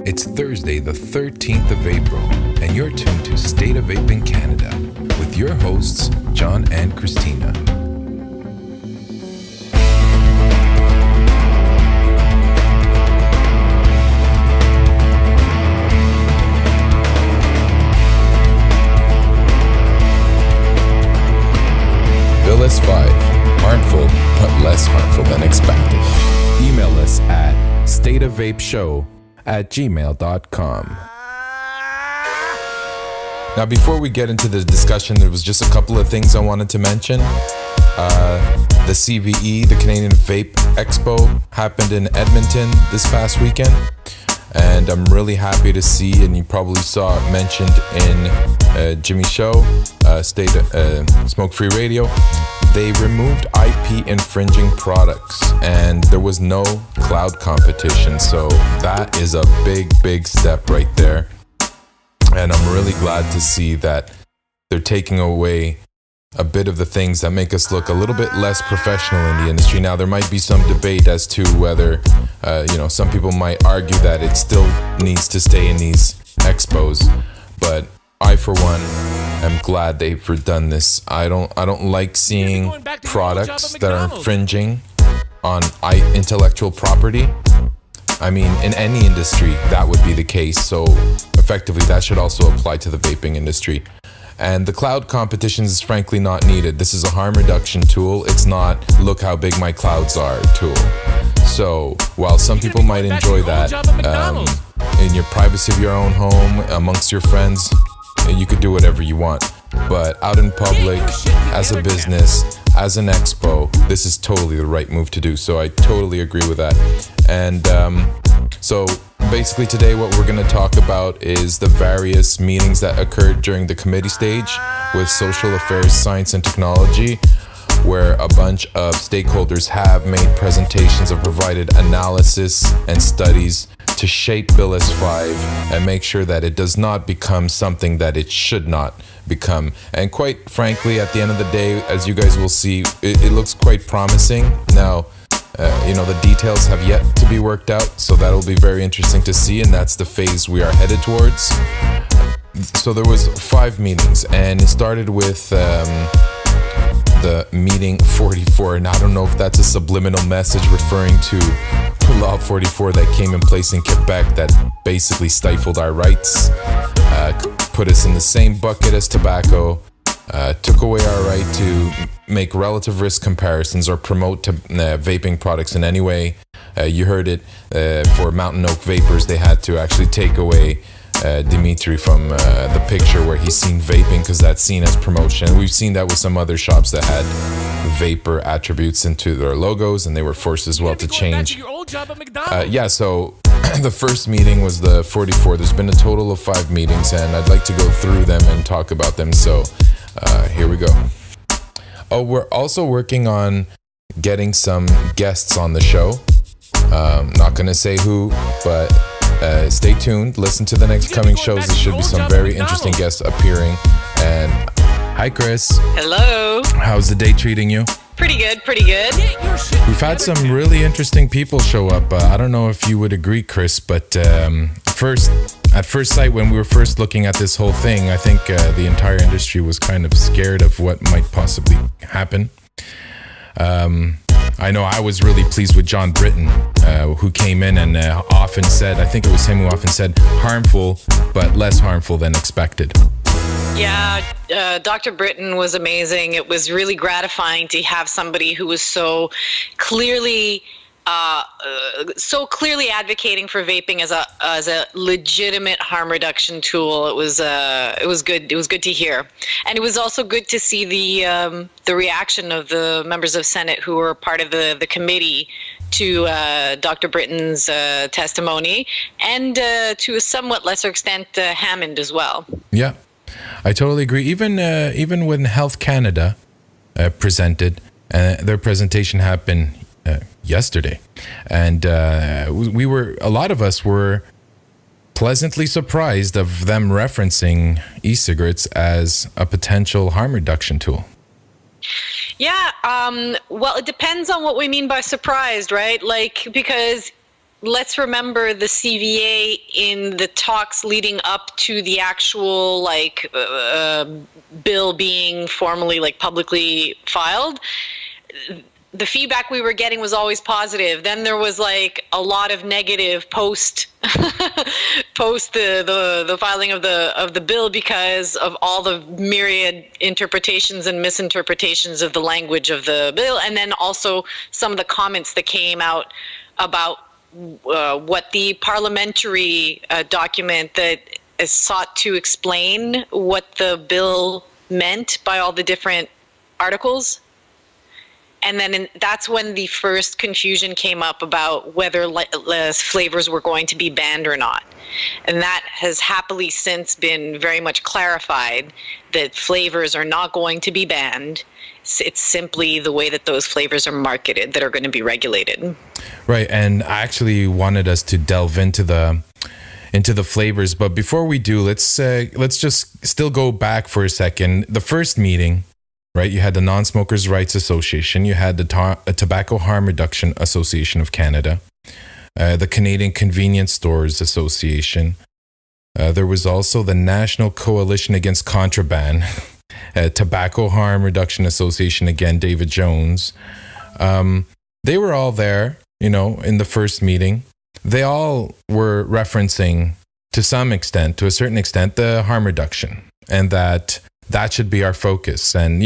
It's Thursday, the 13th of April, and you're tuned to State of Vaping Canada with your hosts, John and Christina. Bill S5, harmful but less harmful than expected. Email us at stateofvapeshow@gmail.com. Now, before we get into the discussion, there was just a couple of things I wanted to mention. The CVE, the Canadian Vape Expo, happened in Edmonton this past weekend, and I'm really happy to see, and you probably saw it mentioned in Jimmy's show, Smoke Free Radio, they removed IP infringing products, and there was no cloud competition, so that is a big step right there. And I'm really glad to see that they're taking away a bit of the things that make us look a little bit less professional in the industry. Now, there might be some debate as to whether, some people might argue that it still needs to stay in these expos, but I, for one, am glad they've done this. I don't like seeing products that are infringing on intellectual property. I mean, in any industry, that would be the case. So effectively, that should also apply to the vaping industry. And the cloud competition is frankly not needed. This is a harm reduction tool. It's not, look how big my clouds are tool. So while some people might enjoy that in your privacy of your own home, amongst your friends, you could do whatever you want. But out in public, as a business, as an expo, this is totally the right move to do. So I totally agree with that. And so basically today what we're going to talk about is the various meetings that occurred during the committee stage with Social Affairs, Science and Technology, where a bunch of stakeholders have made presentations or provided analysis and studies to shape Bill S5 and make sure that it does not become something that it should not become. And quite frankly, at the end of the day, as you guys will see, it looks quite promising. Now, the details have yet to be worked out, so that'll be very interesting to see, and that's the phase we are headed towards. So there was 5 meetings, and it started with the meeting 44, and I don't know if that's a subliminal message referring to Law 44 that came in place in Quebec that basically stifled our rights, put us in the same bucket as tobacco, took away our right to make relative risk comparisons or promote vaping products in any way. You heard it, for Mountain Oak Vapors, they had to actually take away Dimitri from the picture where he's seen vaping because that's seen as promotion. We've seen that with some other shops that had vapor attributes into their logos, and they were forced as well to change. So the first meeting was the 44. There's been a total of 5 meetings, and I'd like to go through them and talk about them. So here we go. Oh, we're also working on getting some guests on the show. Not going to say who, but stay tuned. Listen to the next coming shows. There should be some very interesting guests appearing. And hi, Chris. Hello. How's the day treating you? Pretty good. We've had some really interesting people show up. I don't know if you would agree, Chris, but at first sight, when we were first looking at this whole thing, I think the entire industry was kind of scared of what might possibly happen. I know I was really pleased with John Britton, who came in and often said, I think it was him who often said, harmful, but less harmful than expected. Yeah, Dr. Britton was amazing. It was really gratifying to have somebody who was so clearly advocating for vaping as a legitimate harm reduction tool. It was good. It was good to hear, and it was also good to see the reaction of the members of Senate who were part of the committee to Dr. Britton's testimony, and to a somewhat lesser extent Hammond as well. Yeah, I totally agree. Even when Health Canada presented, their presentation happened yesterday, and a lot of us were pleasantly surprised of them referencing e-cigarettes as a potential harm reduction tool. Yeah, well, it depends on what we mean by surprised, right? Because let's remember the CVA in the talks leading up to the actual bill being formally publicly filed. The feedback we were getting was always positive. Then there was a lot of negative post the filing of the bill because of all the myriad interpretations and misinterpretations of the language of the bill, and then also some of the comments that came out about what the parliamentary document that is sought to explain what the bill meant by all the different articles. And then that's when the first confusion came up about whether flavors were going to be banned or not. And that has happily since been very much clarified that flavors are not going to be banned. It's simply the way that those flavors are marketed that are going to be regulated. Right. And I actually wanted us to delve into the flavors. But before we do, let's just still go back for a second. The first meeting, right? You had the Non-Smokers' Rights Association. You had the Tobacco Harm Reduction Association of Canada, the Canadian Convenience Stores Association. There was also the National Coalition Against Contraband, Tobacco Harm Reduction Association, again, David Jones. They were all there, in the first meeting. They all were referencing, to a certain extent, the harm reduction, and that should be our focus. And,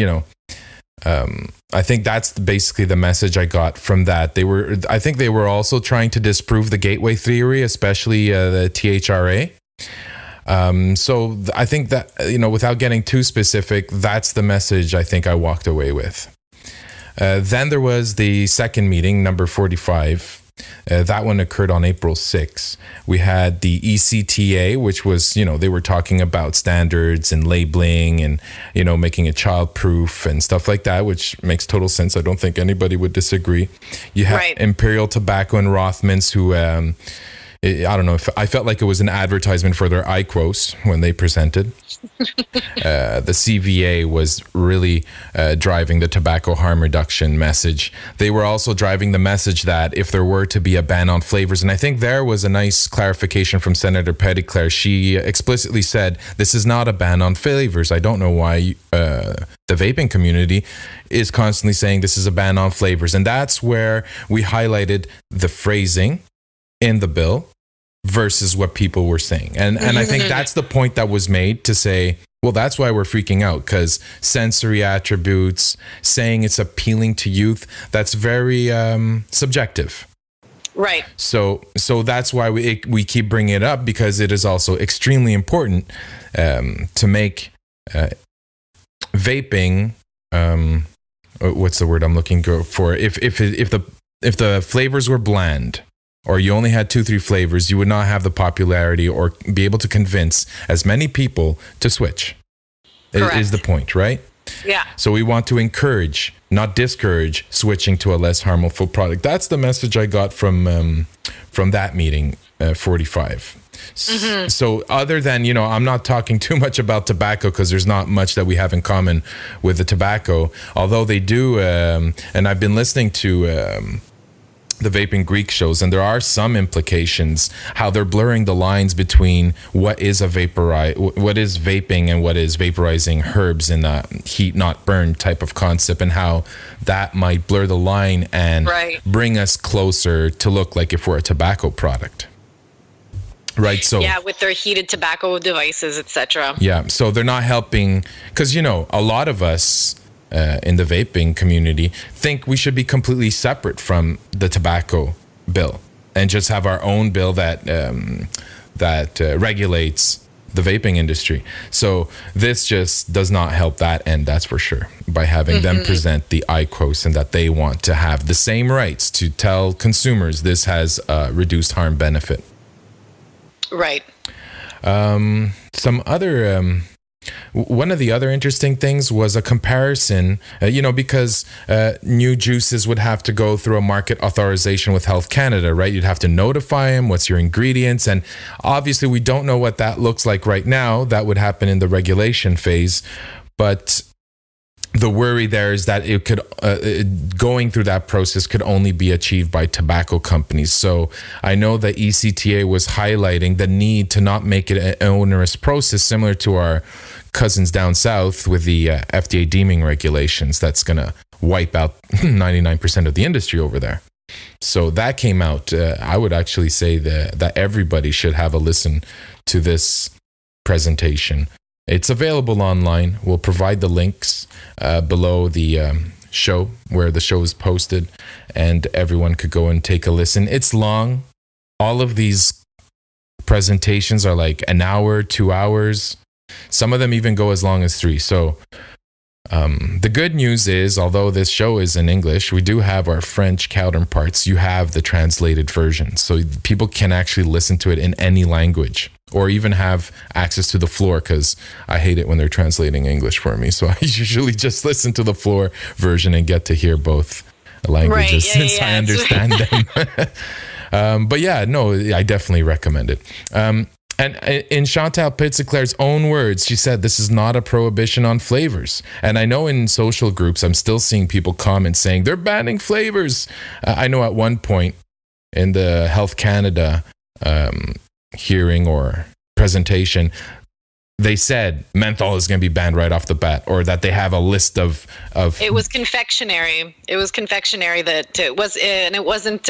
I think that's basically the message I got from that. I think they were also trying to disprove the gateway theory, especially the THRA. So I think that, without getting too specific, that's the message I think I walked away with. Then there was the second meeting, number 45. That one occurred on April 6th. We had the ECTA, which was, they were talking about standards and labeling and, making it child-proof and stuff like that, which makes total sense. I don't think anybody would disagree. You have Right. Imperial Tobacco and Rothmans, who, I don't know, I felt like it was an advertisement for their IQOS when they presented. The CVA was really driving the tobacco harm reduction message. They were also driving the message that if there were to be a ban on flavors, and I think there was a nice clarification from Senator Petitclerc. She explicitly said, this is not a ban on flavors. I don't know why the vaping community is constantly saying this is a ban on flavors. And that's where we highlighted the phrasing in the bill versus what people were saying. And I think that's the point that was made to say, well, that's why we're freaking out, because sensory attributes, saying it's appealing to youth, that's very subjective. Right. So that's why we keep bringing it up, because it is also extremely important to make vaping, what's the word I'm looking for? If the flavors were bland, or you only had 2-3 flavors, you would not have the popularity or be able to convince as many people to switch. Is the point, right? Yeah. So we want to encourage, not discourage, switching to a less harmful product. That's the message I got from that meeting, 45. So other than, I'm not talking too much about tobacco, because there's not much that we have in common with the tobacco, although they do, and I've been listening to the Vaping Greek shows, and there are some implications how they're blurring the lines between what is what is vaping and what is vaporizing herbs in a heat not burn type of concept, and how that might blur the line and bring us closer to look like if we're a tobacco product. Right. So yeah, with their heated tobacco devices, etc. Yeah. So they're not helping, because, a lot of us in the vaping community think we should be completely separate from the tobacco bill and just have our own bill that regulates the vaping industry. So this just does not help that end, that's for sure, by having them present the IQOS and that they want to have the same rights to tell consumers this has a reduced harm benefit. Right. Some other one of the other interesting things was a comparison, because new juices would have to go through a market authorization with Health Canada, right? You'd have to notify them what's your ingredients. And obviously we don't know what that looks like right now. That would happen in the regulation phase. But the worry there is that it could going through that process could only be achieved by tobacco companies. So I know that ECTA was highlighting the need to not make it an onerous process, similar to our cousins down south with the FDA deeming regulations. That's going to wipe out 99% of the industry over there. So that came out. I would actually say that everybody should have a listen to this presentation. It's available online. We'll provide the links below the show where the show is posted, and everyone could go and take a listen. It's long. All of these presentations are like an hour, 2 hours. Some of them even go as long as 3. So the good news is, although this show is in English, we do have our French counterparts. You have the translated version, so people can actually listen to it in any language, or even have access to the floor, because I hate it when they're translating English for me. So I usually just listen to the floor version and get to hear both languages, since I understand them. But yeah, no, I definitely recommend it. And in Chantal Pitzicler's own words, she said, this is not a prohibition on flavors. And I know in social groups, I'm still seeing people comment saying they're banning flavors. I know at one point in the Health Canada hearing or presentation, they said menthol is going to be banned right off the bat, or that they have a list of It was confectionery. It was confectionery that it was, and it wasn't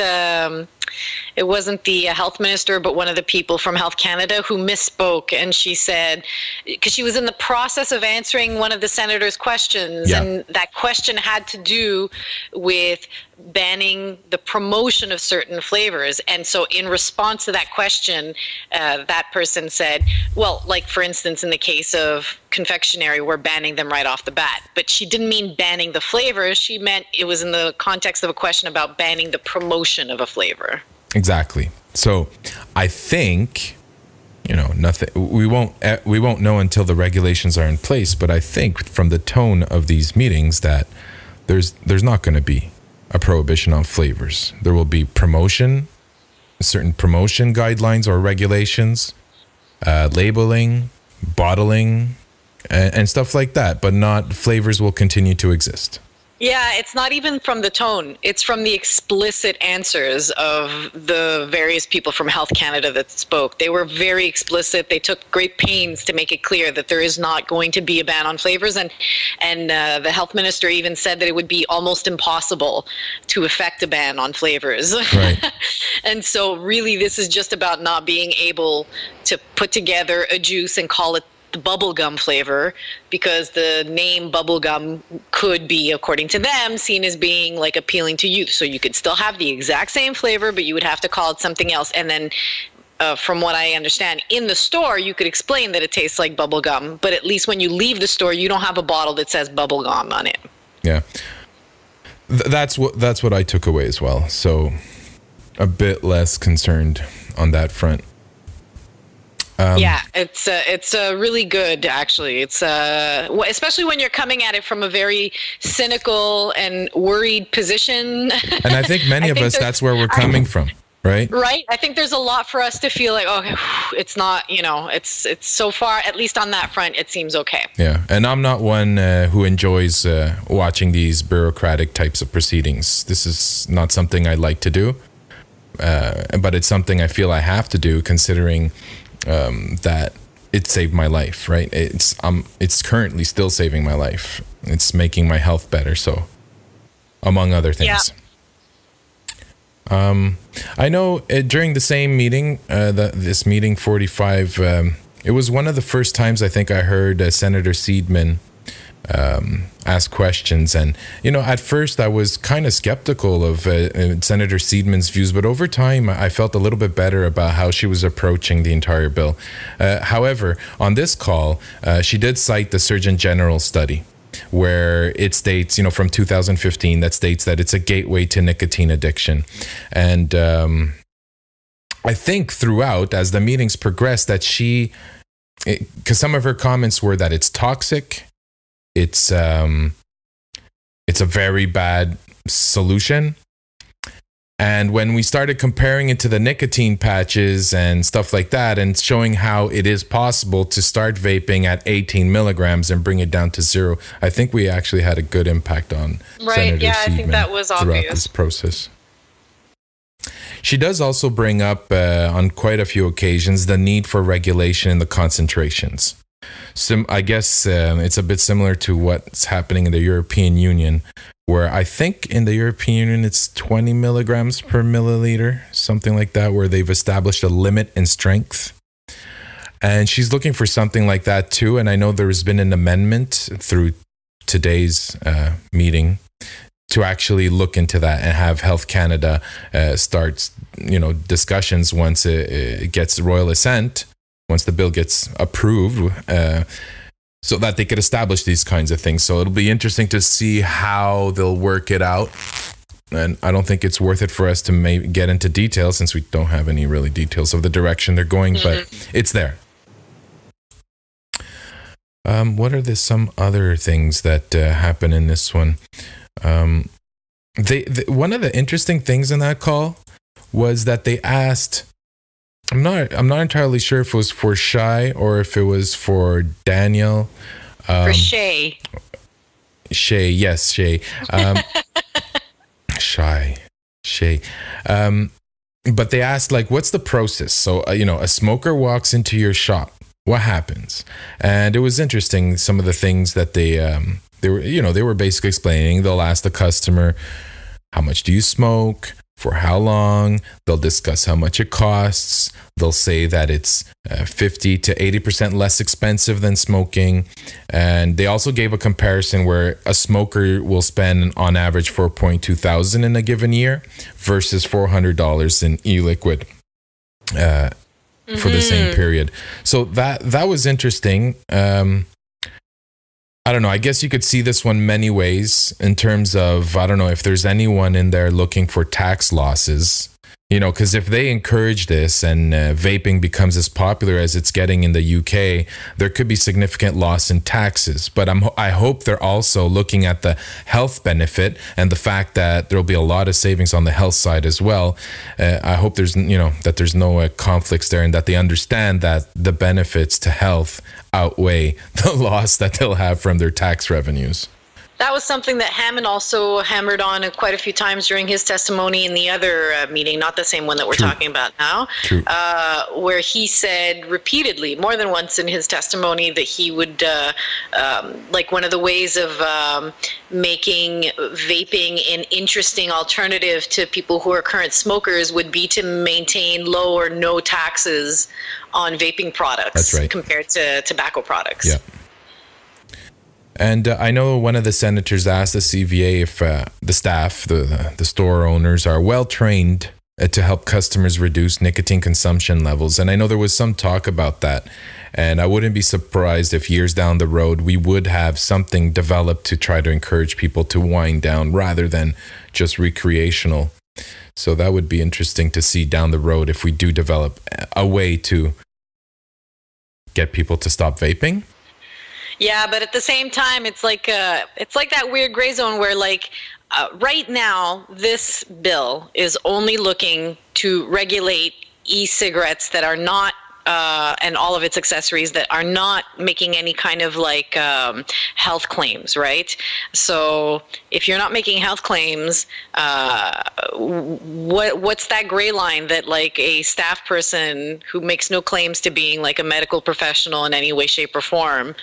the health minister, but one of the people from Health Canada who misspoke. And she said, because she was in the process of answering one of the senator's questions, and that question had to do with banning the promotion of certain flavors. And so in response to that question, that person said, well, like for instance, in the case of confectionery, we're banning them right off the bat. But she didn't mean banning the flavors. She meant it was in the context of a question about banning the promotion of a flavor. Exactly. So I think, nothing. We won't know until the regulations are in place. But I think from the tone of these meetings that there's not going to be a prohibition on flavors. There will be certain promotion guidelines or regulations, labeling, bottling, and stuff like that. But not flavors will continue to exist. Yeah, it's not even from the tone. It's from the explicit answers of the various people from Health Canada that spoke. They were very explicit. They took great pains to make it clear that there is not going to be a ban on flavors. And the health minister even said that it would be almost impossible to effect a ban on flavors. Right. And so really this is just about not being able to put together a juice and call it the bubblegum flavor, because the name bubblegum could be, according to them, seen as being like appealing to youth. So you could still have the exact same flavor, but you would have to call it something else. And then from what I understand, in the store, you could explain that it tastes like bubblegum, but at least when you leave the store, you don't have a bottle that says bubblegum on it. Yeah. That's what I took away as well. So a bit less concerned on that front. Yeah, it's really good, actually. It's especially when you're coming at it from a very cynical and worried position. And I think many of us, that's where we're coming from, right? Right. I think there's a lot for us to feel like, okay, it's not, it's so far, at least on that front, it seems okay. Yeah, and I'm not one who enjoys watching these bureaucratic types of proceedings. This is not something I like to do, but it's something I feel I have to do, considering that it saved my life, right? It's currently still saving my life. It's making my health better. So, among other things. Yeah. I know during the same meeting, this meeting 45, it was one of the first times I think I heard Senator Seidman ask questions. And, at first I was kind of skeptical of Senator Seidman's views, but over time I felt a little bit better about how she was approaching the entire bill. However, on this call, she did cite the Surgeon General study, where it states, from 2015, that states that it's a gateway to nicotine addiction. And I think throughout, as the meetings progressed, that because some of her comments were that it's toxic, it's a very bad solution. And when we started comparing it to the nicotine patches and stuff like that, and showing how it is possible to start vaping at 18 milligrams and bring it down to 0, I think we actually had a good impact on Senator Yeah, I think that was throughout obvious. this process. She does also bring up on quite a few occasions the need for regulation in the concentrations. I guess it's a bit similar to what's happening in the European Union, where I think in the European Union it's 20 milligrams per milliliter, something like that, where they've established a limit in strength. And she's looking for something like that too. And I know there's been an amendment through today's meeting to actually look into that and have Health Canada start, discussions once it gets royal assent, once the bill gets approved, so that they could establish these kinds of things. So it'll be interesting to see how they'll work it out. And I don't think it's worth it for us to get into details, since we don't have any really details of the direction they're going, but it's there. What are some other things that happen in this one? One of the interesting things in that call was that they asked, I'm not entirely sure if it was for Shay or if it was for Daniel. For Shay. Shay, yes, Shay. Shay. But they asked, what's the process? So, a smoker walks into your shop. What happens? And it was interesting, some of the things that they were basically explaining. They'll ask the customer, how much do you smoke? For how long? They'll discuss how much it costs. They'll say that it's 50 to 80% less expensive than smoking. And they also gave a comparison where a smoker will spend on average $4,200 in a given year versus $400 in e-liquid for the same period. So that was interesting. I don't know. I guess you could see this one many ways in terms of, I don't know if there's anyone in there looking for tax losses, because if they encourage this and vaping becomes as popular as it's getting in the UK, there could be significant loss in taxes. But I hope they're also looking at the health benefit and the fact that there'll be a lot of savings on the health side as well. I hope there's no conflicts there, and that they understand that the benefits to health outweigh the loss that they'll have from their tax revenues. That was something that Hammond also hammered on quite a few times during his testimony in the other meeting, not the same one that we're talking about now, where he said repeatedly, more than once in his testimony, that he would, one of the ways of making vaping an interesting alternative to people who are current smokers would be to maintain low or no taxes on vaping products compared to tobacco products. Yeah. And I know one of the senators asked the CVA if the staff, the store owners, are well trained to help customers reduce nicotine consumption levels. And I know there was some talk about that. And I wouldn't be surprised if years down the road we would have something developed to try to encourage people to wind down rather than just recreational. So that would be interesting to see down the road if we do develop a way to get people to stop vaping. Yeah, but at the same time, it's like that weird gray zone where, right now, this bill is only looking to regulate e-cigarettes that are not, and all of its accessories that are not making any kind of health claims, right? So if you're not making health claims, what's that gray line that a staff person who makes no claims to being a medical professional in any way, shape, or form,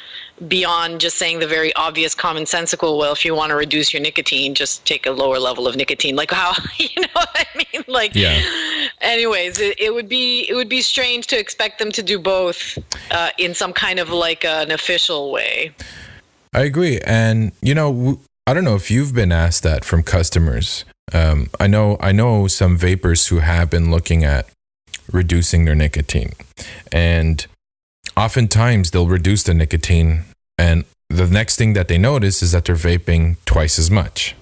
beyond just saying the very obvious commonsensical, well, if you want to reduce your nicotine, just take a lower level of nicotine. How, you know what I mean? Yeah. Anyways, it would be strange to expect them to do both in some kind of an official way. I agree. And, I don't know if you've been asked that from customers. I know some vapors who have been looking at reducing their nicotine, and oftentimes they'll reduce the nicotine, and the next thing that they notice is that they're vaping twice as much.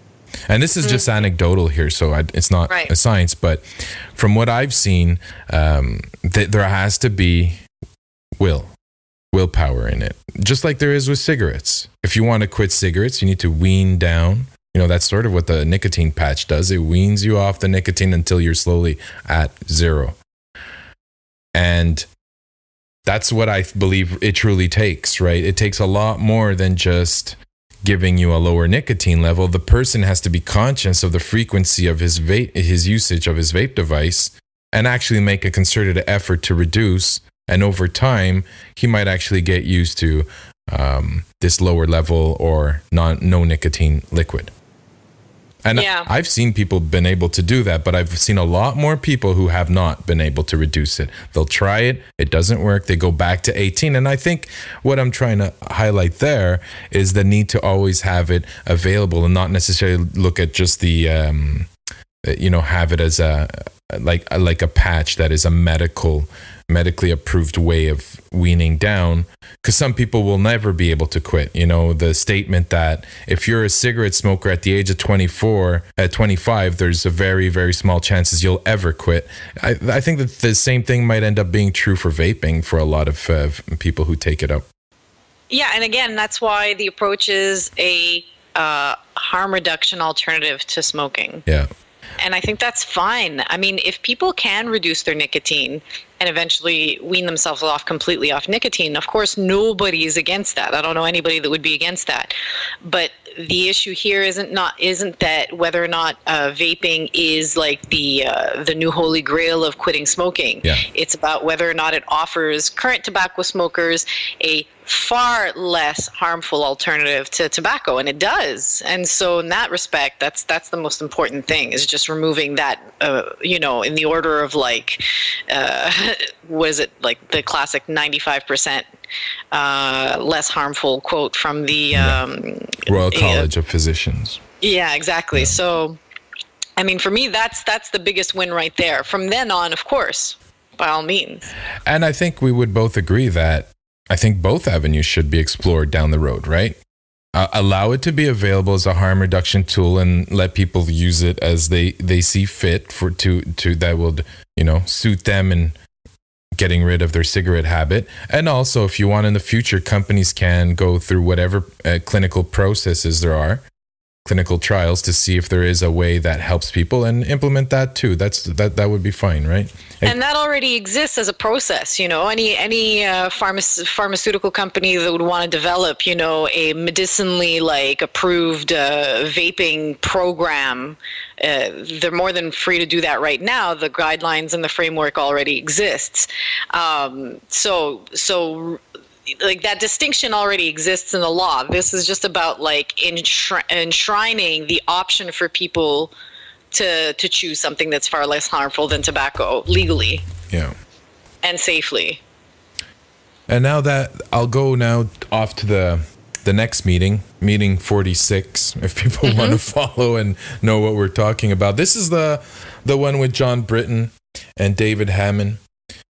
And this is just anecdotal here, so it's not a science, but from what I've seen, there has to be willpower in it, just like there is with cigarettes. If you want to quit cigarettes, you need to wean down That's sort of what the nicotine patch does. It weans you off the nicotine until you're slowly at zero. And that's what I believe it truly takes, right? It takes a lot more than just giving you a lower nicotine level. The person has to be conscious of the frequency of his usage of his vape device, and actually make a concerted effort to reduce. And over time, he might actually get used to this lower level or no nicotine liquid. And I've seen people been able to do that, but I've seen a lot more people who have not been able to reduce it. They'll try it, it doesn't work, they go back to 18. And I think what I'm trying to highlight there is the need to always have it available and not necessarily look at just the, have it as like a patch that is a medically approved way of weaning down, because some people will never be able to quit. The statement that if you're a cigarette smoker at the age of 25, there's a very, very small chances you'll ever quit. I think that the same thing might end up being true for vaping for a lot of people who take it up. Yeah, and again, that's why the approach is a harm reduction alternative to smoking. Yeah. And I think that's fine. I mean, if people can reduce their nicotine and eventually wean themselves completely off nicotine, of course, nobody is against that. I don't know anybody that would be against that. But the issue here isn't that whether or not vaping is like the new holy grail of quitting smoking. Yeah. It's about whether or not it offers current tobacco smokers a far less harmful alternative to tobacco, and it does. And so in that respect, that's the most important thing, is just removing that in the order of like was it like the classic 95% less harmful quote from the Royal College of Physicians. Yeah, exactly. Yeah. So I mean, for me, that's the biggest win right there. From then on, of course, by all means. And I think we would both agree that I think both avenues should be explored down the road, right? Allow it to be available as a harm reduction tool and let people use it as they see fit to that would, suit them in getting rid of their cigarette habit. And also, if you want in the future, companies can go through whatever clinical processes there are, clinical trials, to see if there is a way that helps people and implement that too. That would be fine, right? And that already exists as a process. Any pharmaceutical company that would want to develop, a medicinally approved vaping program, they're more than free to do that right now. The guidelines and the framework already exists. So that distinction already exists in the law. This is just about enshrining the option for people to choose something that's far less harmful than tobacco legally. Yeah. And safely. And now that I'll go off to the next meeting 46, if people want to follow and know what we're talking about. This is the one with John Britton and David Hammond.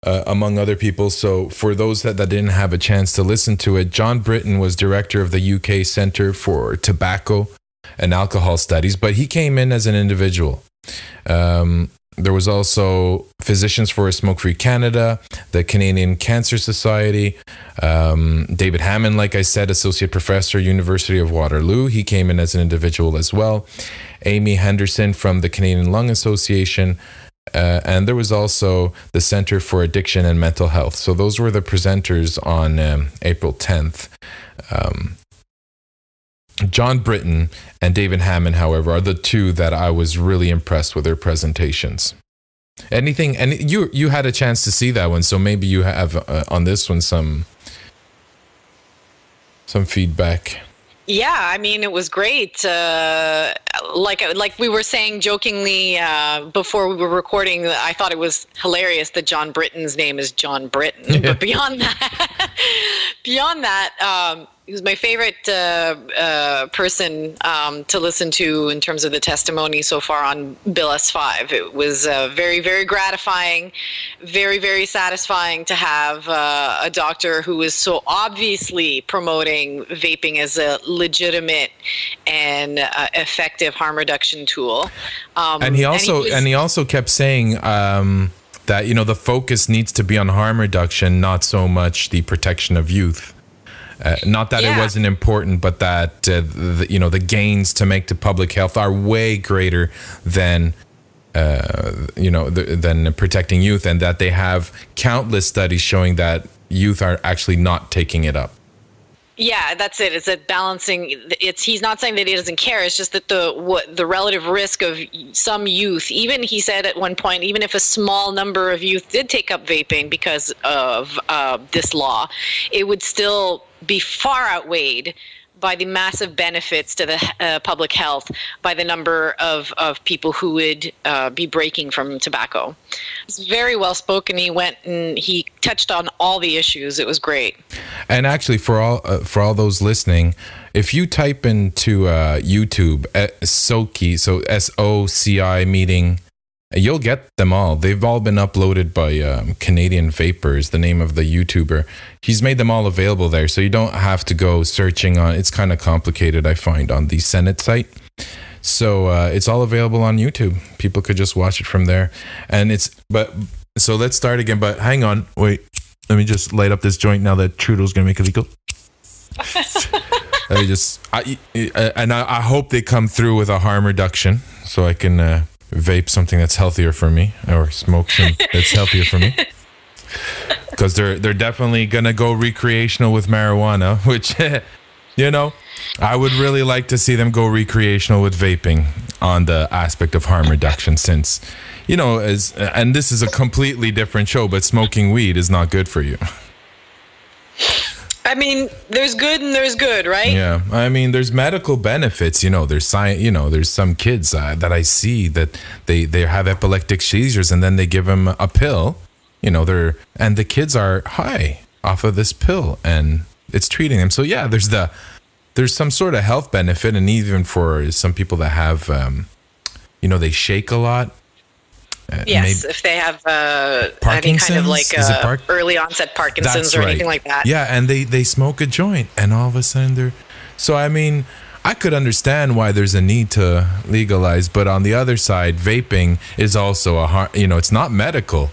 Among other people. So for those that didn't have a chance to listen to it, John Britton was director of the UK Centre for Tobacco and Alcohol Studies, but he came in as an individual. There was also Physicians for a Smoke-Free Canada, the Canadian Cancer Society, David Hammond, like I said, Associate Professor, University of Waterloo. He came in as an individual as well. Amy Henderson from the Canadian Lung Association, and there was also the Center for Addiction and Mental Health. So those were the presenters on April 10th. John Britton and David Hammond, however, are the two that I was really impressed with their presentations. And you had a chance to see that one, so maybe you have on this one some feedback. Yeah, I mean, it was great. Like we were saying jokingly before we were recording, I thought it was hilarious that John Britton's name is John Britton. Yeah. But beyond that, he was my favorite person to listen to in terms of the testimony so far on Bill S5. It was very, very gratifying, very, very satisfying to have a doctor who is so obviously promoting vaping as a legitimate and effective harm reduction tool. And he also kept saying that the focus needs to be on harm reduction, not so much the protection of youth. Not that it wasn't important, but that the gains to make to public health are way greater than than protecting youth, and that they have countless studies showing that youth are actually not taking it up. Yeah, that's it. It's a balancing. He's not saying that he doesn't care. It's just that the relative risk of some youth, even he said at one point, even if a small number of youth did take up vaping because of this law, it would still be far outweighed by the massive benefits to the public health by the number of people who would be breaking from tobacco. It's very well spoken. He went and he touched on all the issues. It was great. And actually, for all those listening, if you type into YouTube SOCI, so SOCI meeting, you'll get them all. They've all been uploaded by Canadian Vapors, the name of the YouTuber. He's made them all available there, so you don't have to go searching on. It's kind of complicated, I find, on the Senate site. So it's all available on YouTube. People could just watch it from there. And so let's start again. But hang on, wait. Let me just light up this joint now that Trudeau's gonna make it legal. I hope they come through with a harm reduction, so I can vape something that's healthier for me, or smoke some that's healthier for me. Because they're definitely gonna go recreational with marijuana, which I would really like to see them go recreational with vaping on the aspect of harm reduction, since and this is a completely different show, but smoking weed is not good for you. I mean, there's good and there's good, right? Yeah, I mean, there's medical benefits. There's science. There's some kids that I see that they have epileptic seizures, and then they give them a pill. And the kids are high off of this pill, and it's treating them. So yeah, there's some sort of health benefit, and even for some people that have, they shake a lot. Yes, if they have any kind of like early onset Parkinson's or anything like that. Yeah, and they smoke a joint, and all of a sudden they're... So, I mean, I could understand why there's a need to legalize, but on the other side, vaping is also it's not medical,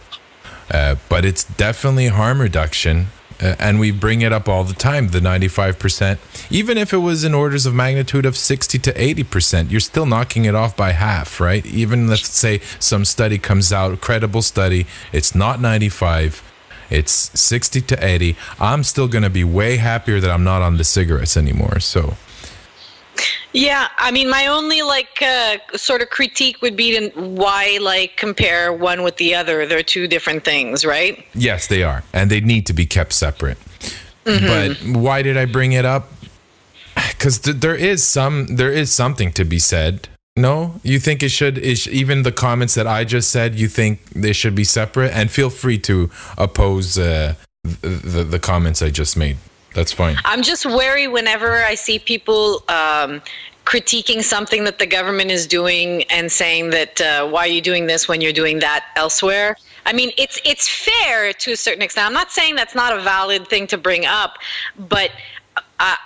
but it's definitely harm reduction. And we bring it up all the time, the 95%. Even if it was in orders of magnitude of 60 to 80%, you're still knocking it off by half, right? Even let's say some study comes out, credible study, it's not 95, it's 60 to 80. I'm still going to be way happier that I'm not on the cigarettes anymore, so... Yeah, I mean, my only sort of critique would be to why compare one with the other. They're two different things, right? Yes, they are, and they need to be kept separate. Mm-hmm. But why did I bring it up? Because there is something to be said. No, you think it should? Even the comments that I just said, you think they should be separate? And feel free to oppose the comments I just made. That's fine. I'm just wary whenever I see people critiquing something that the government is doing and saying that why are you doing this when you're doing that elsewhere? I mean, it's fair to a certain extent. I'm not saying that's not a valid thing to bring up, but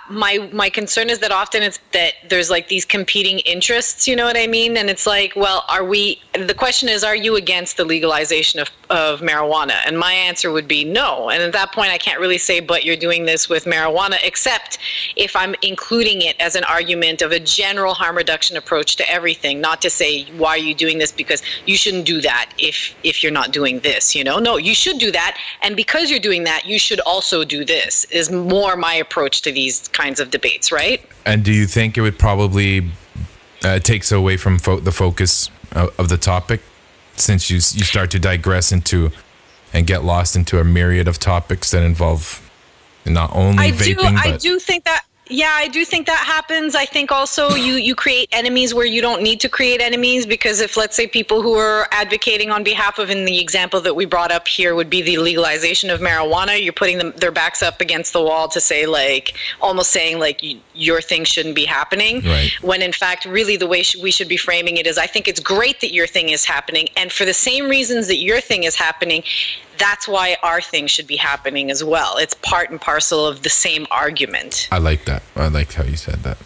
my concern is that often it's that there's these competing interests, you know what I mean? And it's well, the question is, are you against the legalization of marijuana? And my answer would be no. And at that point, I can't really say, but you're doing this with marijuana, except if I'm including it as an argument of a general harm reduction approach to everything, not to say, why are you doing this? Because you shouldn't do that if you're not doing this, No, you should do that. And because you're doing that, you should also do this, is more my approach to these kinds of debates, right? And do you think it would probably takes away from the focus of the topic, since you start to digress into and get lost into a myriad of topics that involve not only vaping, but... I do think that Yeah, I do think that happens. I think also you create enemies where you don't need to create enemies, because if, let's say, people who are advocating on behalf of, in the example that we brought up here, would be the legalization of marijuana, you're putting their backs up against the wall to say, like, almost saying, like, your thing shouldn't be happening. Right. When in fact, really the way we should be framing it is, I think it's great that your thing is happening. And for the same reasons that your thing is happening, that's why our thing should be happening as well. It's part and parcel of the same argument. I like that. I like how you said that.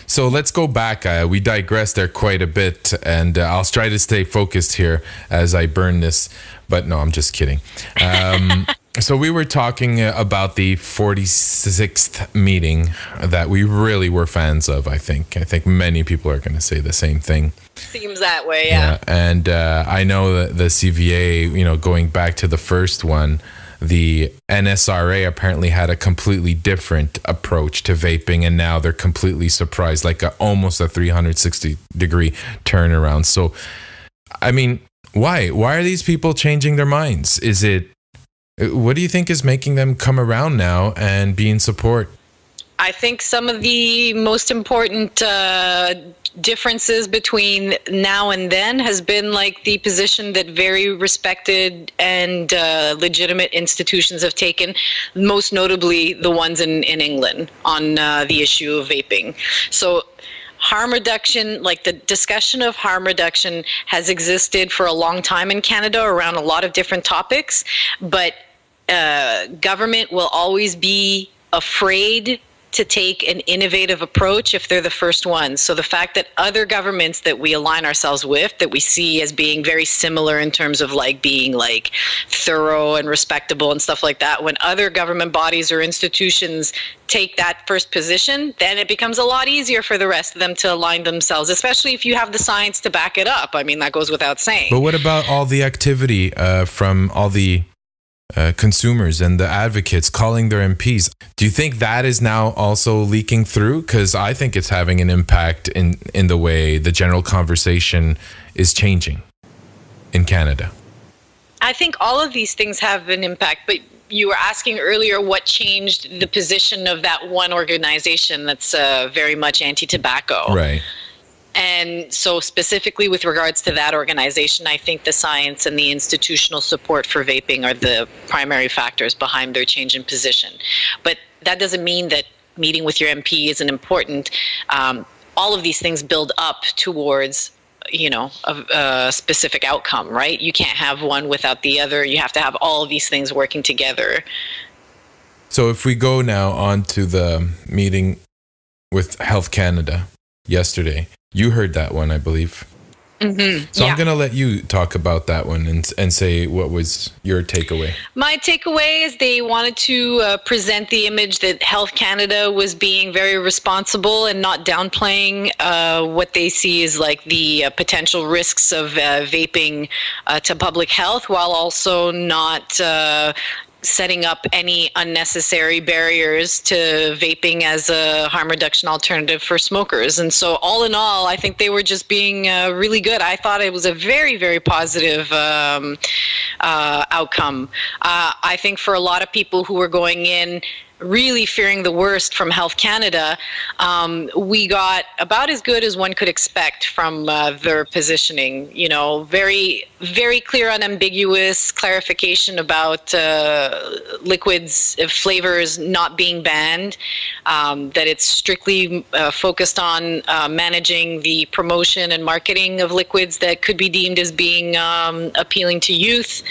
So let's go back. We digressed there quite a bit, and I'll try to stay focused here as I burn this. But no, I'm just kidding. So we were talking about the 46th meeting that we really were fans of, I think. I think many people are going to say the same thing. Seems that way, yeah. And I know that the CVA, going back to the first one, the NSRA apparently had a completely different approach to vaping, and now they're completely surprised, like almost a 360-degree turnaround. So, I mean, why? Why are these people changing their minds? What do you think is making them come around now and be in support? I think some of the most important differences between now and then has been like the position that very respected and legitimate institutions have taken, most notably the ones in England on the issue of vaping. So harm reduction, like the discussion of harm reduction has existed for a long time in Canada around a lot of different topics, but government will always be afraid to take an innovative approach if they're the first ones. So the fact that other governments that we align ourselves with, that we see as being very similar in terms of like being like thorough and respectable and stuff like that, when other government bodies or institutions take that first position, then it becomes a lot easier for the rest of them to align themselves, especially if you have the science to back it up. I mean, that goes without saying. But what about all the activity from all the consumers and the advocates calling their MPs? Do you think that is now also leaking through? Because I think it's having an impact in the way the general conversation is changing in Canada. I think all of these things have an impact, but you were asking earlier what changed the position of that one organization that's very much anti-tobacco. Right. And so specifically with regards to that organization, I think the science and the institutional support for vaping are the primary factors behind their change in position. But that doesn't mean that meeting with your MP isn't important. All of these things build up towards, a specific outcome, right? You can't have one without the other. You have to have all of these things working together. So if we go now on to the meeting with Health Canada yesterday, you heard that one, I believe. Mm-hmm. So yeah. I'm going to let you talk about that one and say what was your takeaway. My takeaway is they wanted to present the image that Health Canada was being very responsible and not downplaying what they see as like the potential risks of vaping to public health, while also not setting up any unnecessary barriers to vaping as a harm reduction alternative for smokers. And so all in all, I think they were just being really good. I thought it was a very, very positive outcome. I think for a lot of people who were going in really fearing the worst from Health Canada, we got about as good as one could expect from their positioning. Very, very clear, unambiguous clarification about liquids, flavors not being banned, that it's strictly focused on managing the promotion and marketing of liquids that could be deemed as being appealing to youth.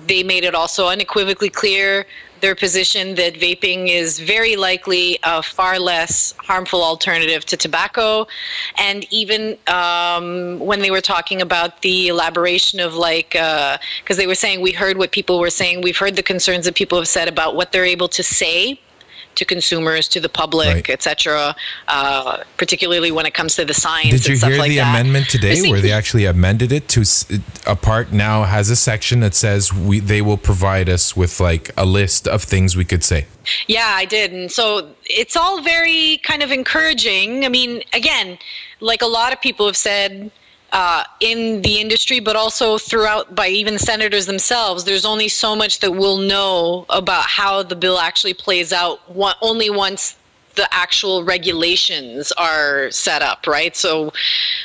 They made it also unequivocally clear their position that vaping is very likely a far less harmful alternative to tobacco. And even when they were talking about the elaboration of because they were saying, we heard what people were saying, we've heard the concerns that people have said about what they're able to say to consumers, to the public, right, etc., particularly when it comes to the science and stuff like that. Did you hear the amendment today where they actually amended it to a part now has a section that says they will provide us with like a list of things we could say? Yeah, I did. And so it's all very kind of encouraging. I mean, again, like a lot of people have said, in the industry, but also throughout by even senators themselves, there's only so much that we'll know about how the bill actually plays out only once the actual regulations are set up, right? So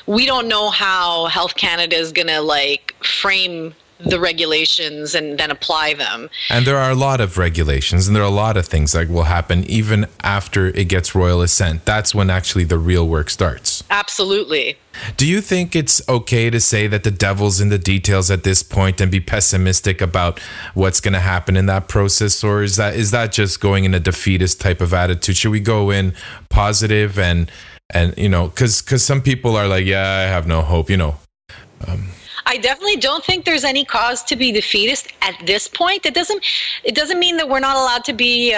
we don't know how Health Canada is going to frame the regulations and then apply them. And there are a lot of regulations and there are a lot of things that will happen even after it gets royal assent. That's when actually the real work starts. Absolutely. Do you think it's okay to say that the devil's in the details at this point and be pessimistic about what's going to happen in that process? Or is that just going in a defeatist type of attitude? Should we go in positive and because some people are like, yeah, I have no hope, I definitely don't think there's any cause to be defeatist at this point. It doesn't mean that we're not allowed to be,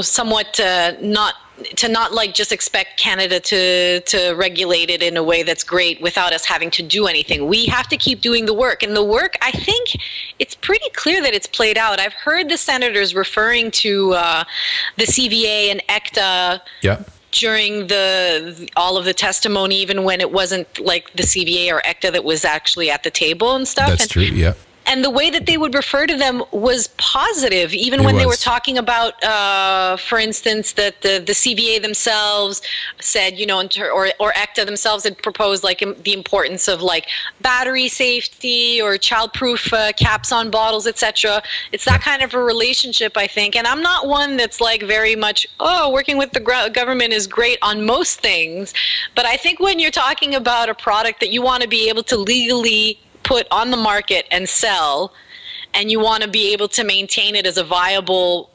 somewhat not like just expect Canada to regulate it in a way that's great without us having to do anything. We have to keep doing the work. And the work, I think it's pretty clear that it's played out. I've heard the senators referring to the CVA and ECTA. Yeah. During all of the testimony, even when it wasn't like the CVA or ECTA that was actually at the table and stuff. That's true, yeah. And the way that they would refer to them was positive, even when they were talking about, for instance, that the CVA themselves said, or ECTA themselves had proposed like the importance of like battery safety or childproof caps on bottles, etc. It's that kind of a relationship, I think. And I'm not one that's like very much, working with the government is great on most things. But I think when you're talking about a product that you want to be able to legally put on the market and sell, and you want to be able to maintain it as a viable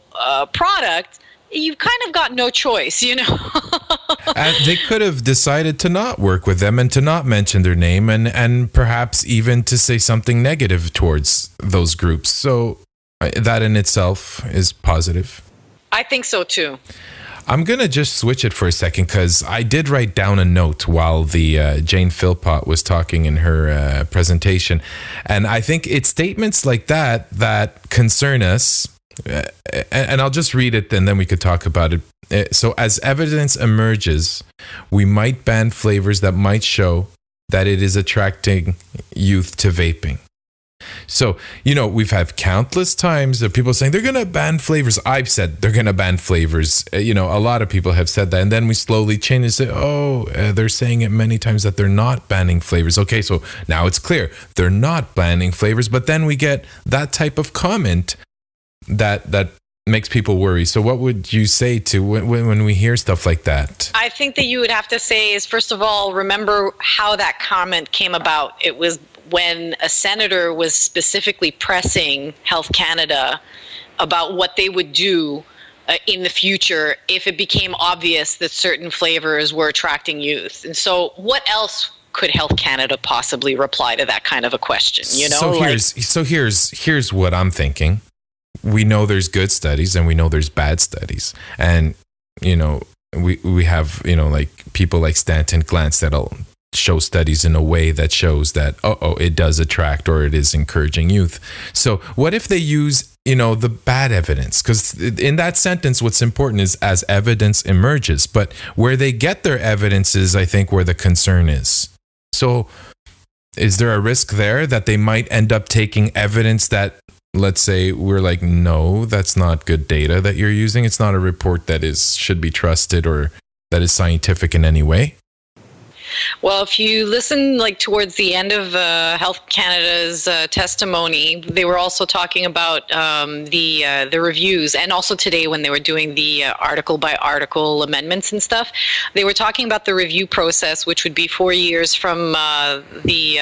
product, you've kind of got no choice, They could have decided to not work with them and to not mention their name and perhaps even to say something negative towards those groups. So that in itself is positive. I think so too. I'm going to just switch it for a second because I did write down a note while the Jane Philpott was talking in her presentation. And I think it's statements like that concern us. And I'll just read it and then we could talk about it. So as evidence emerges, we might ban flavors that might show that it is attracting youth to vaping. So, we've had countless times of people saying they're going to ban flavors. I've said they're going to ban flavors. A lot of people have said that. And then we slowly change and say, they're saying it many times that they're not banning flavors. Okay, so now it's clear. They're not banning flavors. But then we get that type of comment that makes people worry. So what would you say to when we hear stuff like that? I think that you would have to say is, first of all, remember how that comment came about. It was when a senator was specifically pressing Health Canada about what they would do in the future if it became obvious that certain flavors were attracting youth. And so what else could Health Canada possibly reply to that kind of a question? Here's what I'm thinking. We know there's good studies and we know there's bad studies. And, we have, like people like Stanton Glantz that'll show studies in a way that shows that, it does attract or it is encouraging youth. So what if they use, the bad evidence? Because in that sentence, what's important is as evidence emerges. But where they get their evidence is, I think, where the concern is. So is there a risk there that they might end up taking evidence that, let's say, we're like, no, that's not good data that you're using. It's not a report that should be trusted or that is scientific in any way? Well, if you listen towards the end of Health Canada's testimony, they were also talking about the reviews, and also today when they were doing the article by article amendments and stuff, they were talking about the review process, which would be 4 years from the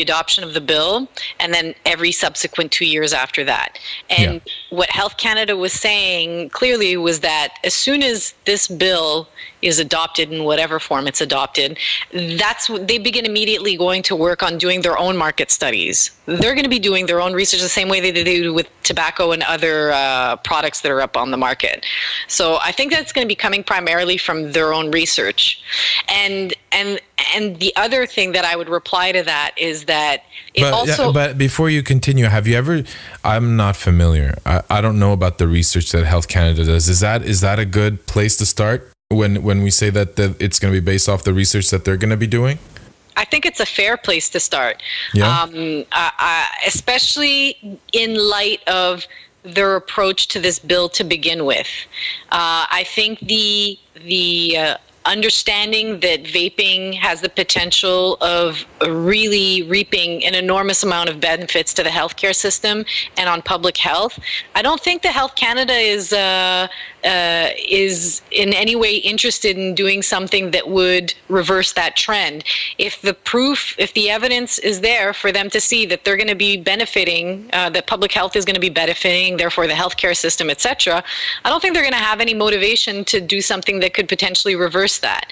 adoption of the bill, and then every subsequent 2 years after that. And what Health Canada was saying clearly was that as soon as this bill is adopted in whatever form it's adopted, they begin immediately going to work on doing their own market studies. They're going to be doing their own research the same way they do with tobacco and other products that are up on the market. So I think that's going to be coming primarily from their own research. And the other thing that I would reply to that is that But before you continue, have you ever? I'm not familiar. I don't know about the research that Health Canada does. Is that a good place to start when we say that it's going to be based off the research that they're going to be doing? I think it's a fair place to start, especially in light of their approach to this bill to begin with. I think the understanding that vaping has the potential of really reaping an enormous amount of benefits to the healthcare system and on public health. I don't think that Health Canada is in any way interested in doing something that would reverse that trend. If the evidence is there for them to see that they're going to be benefiting, that public health is going to be benefiting, therefore the healthcare system, etc., I don't think they're going to have any motivation to do something that could potentially reverse reverse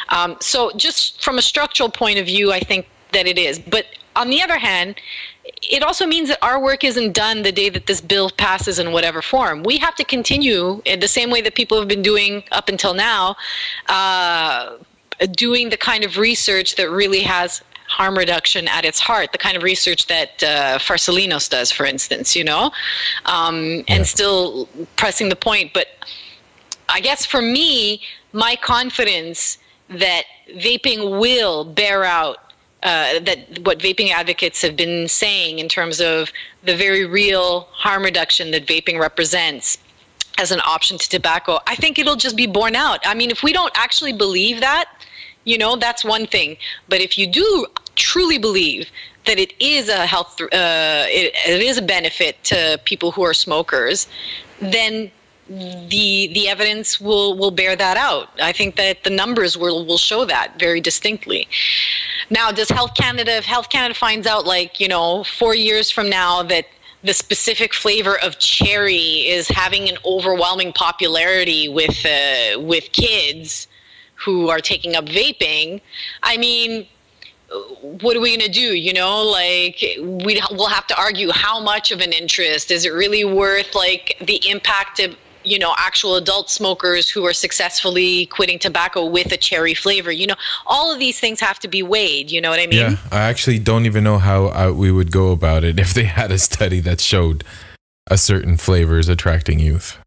that. So just from a structural point of view, I think that it is. But on the other hand, it also means that our work isn't done the day that this bill passes in whatever form. We have to continue in the same way that people have been doing up until now, doing the kind of research that really has harm reduction at its heart, the kind of research that Farsalinos does, for instance, and still pressing the point. But I guess for me, my confidence that vaping will bear out that what vaping advocates have been saying in terms of the very real harm reduction that vaping represents as an option to tobacco, I think it'll just be borne out. I mean, if we don't actually believe that, that's one thing. But if you do truly believe that it is a health, it is a benefit to people who are smokers, then the evidence will bear that out. I think that the numbers will show that very distinctly. Now, does Health Canada, if Health Canada finds out 4 years from now that the specific flavor of cherry is having an overwhelming popularity with kids who are taking up vaping, I mean, what are we going to do? We'll have to argue how much of an interest. Is it really worth the impact of actual adult smokers who are successfully quitting tobacco with a cherry flavor? All of these things have to be weighed. You know what I mean? Yeah, I actually don't even know how we would go about it if they had a study that showed a certain flavor is attracting youth.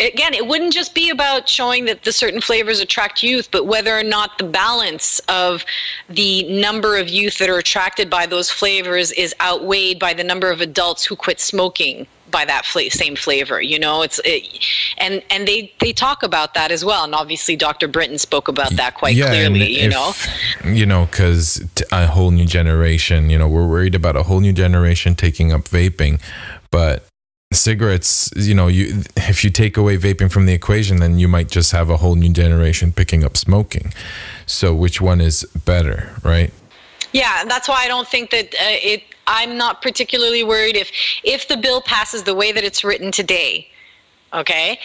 Again, it wouldn't just be about showing that the certain flavors attract youth, but whether or not the balance of the number of youth that are attracted by those flavors is outweighed by the number of adults who quit smoking by that same flavor. And they talk about that as well. And obviously, Dr. Britton spoke about that quite clearly. Because a whole new generation. We're worried about a whole new generation taking up vaping, but cigarettes, if you take away vaping from the equation, then you might just have a whole new generation picking up smoking. So which one is better, right? Yeah, that's why I don't think that I'm not particularly worried if the bill passes the way that it's written today. Okay.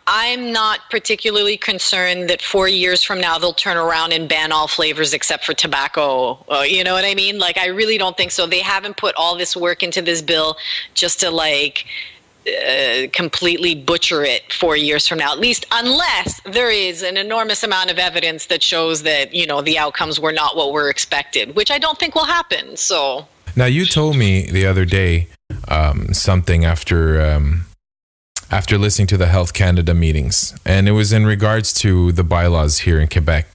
I'm not particularly concerned that 4 years from now they'll turn around and ban all flavors except for tobacco. You know what I mean? I really don't think so. They haven't put all this work into this bill just to completely butcher it 4 years from now, at least unless there is an enormous amount of evidence that shows that, the outcomes were not what were expected, which I don't think will happen. So now you told me the other day something after listening to the Health Canada meetings, and it was in regards to the bylaws here in Quebec.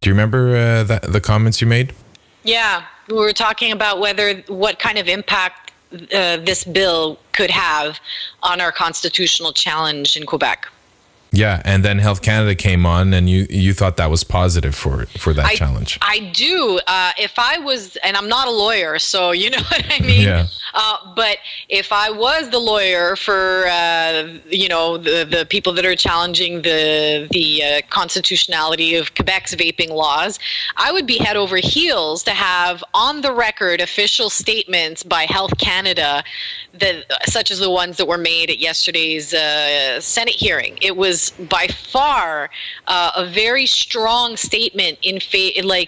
Do you remember the comments you made? Yeah, we were talking about what kind of impact this bill could have on our constitutional challenge in Quebec. Yeah, and then Health Canada came on, and you thought that was positive for that challenge. I do. If I was, and I'm not a lawyer, so you know what I mean. Yeah. But if I was the lawyer for the people that are challenging the constitutionality of Quebec's vaping laws, I would be head over heels to have on the record official statements by Health Canada such as the ones that were made at yesterday's Senate hearing. It was by far a very strong statement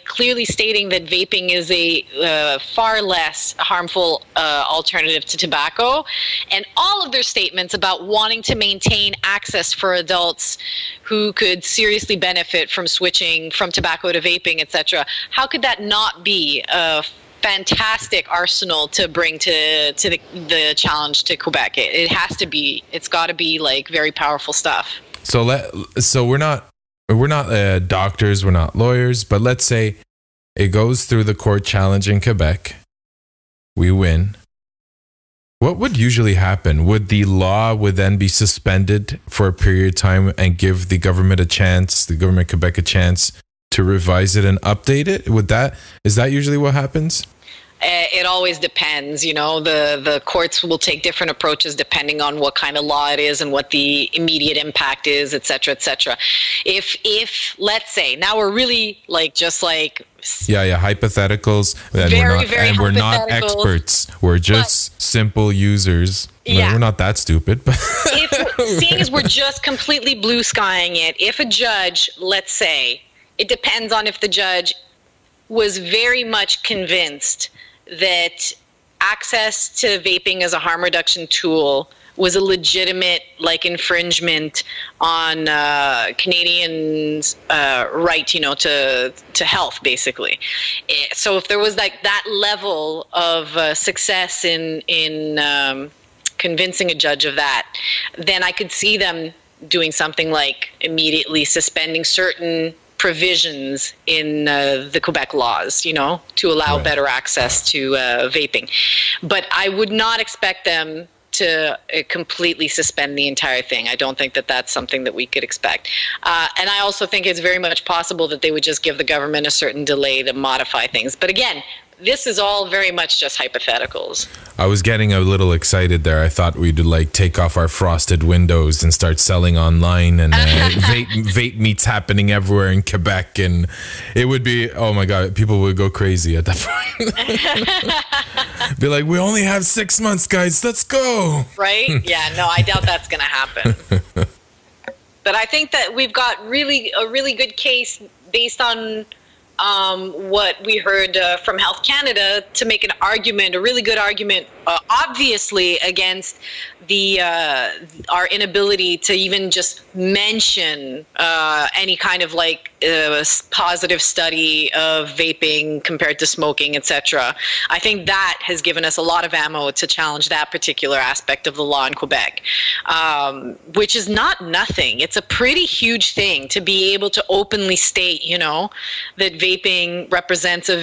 clearly stating that vaping is a far less harmful alternative to tobacco, and all of their statements about wanting to maintain access for adults who could seriously benefit from switching from tobacco to vaping, etc. How could that not be a fantastic arsenal to bring to the challenge to Quebec? It has to be. It's got to be very powerful stuff. So we're not doctors, we're not lawyers, but let's say it goes through the court challenge in Quebec. We win. What would usually happen? Would the law then be suspended for a period of time and give the government of Quebec a chance to revise it and update it? Is that usually what happens? It always depends, the courts will take different approaches depending on what kind of law it is and what the immediate impact is, et cetera, et cetera. If let's say, now we're really hypotheticals, and we're not experts, we're just simple users. Yeah. We're not that stupid, but seeing as we're just completely blue skying it, if a judge, let's say, it depends on if the judge was very much convinced that access to vaping as a harm reduction tool was a legitimate infringement on Canadians' right, to health, basically. So if there was that level of success in convincing a judge of that, then I could see them doing something like immediately suspending certain provisions in the Quebec laws, to allow better access to vaping. But I would not expect them to completely suspend the entire thing. I don't think that that's something that we could expect. And I also think it's very much possible that they would just give the government a certain delay to modify things. But again, this is all very much just hypotheticals. I was getting a little excited there. I thought we'd take off our frosted windows and start selling online, and vape meets happening everywhere in Quebec, and it would be, oh my God, people would go crazy at that point. Be like, we only have 6 months, guys, let's go. Right? Yeah, no, I doubt that's going to happen. But I think that we've got a really good case based on what we heard from Health Canada to make an argument, a really good argument, obviously against our inability to even just mention any kind of positive study of vaping compared to smoking, etc. I think that has given us a lot of ammo to challenge that particular aspect of the law in Quebec, which is not nothing. It's a pretty huge thing to be able to openly state, that vaping represents a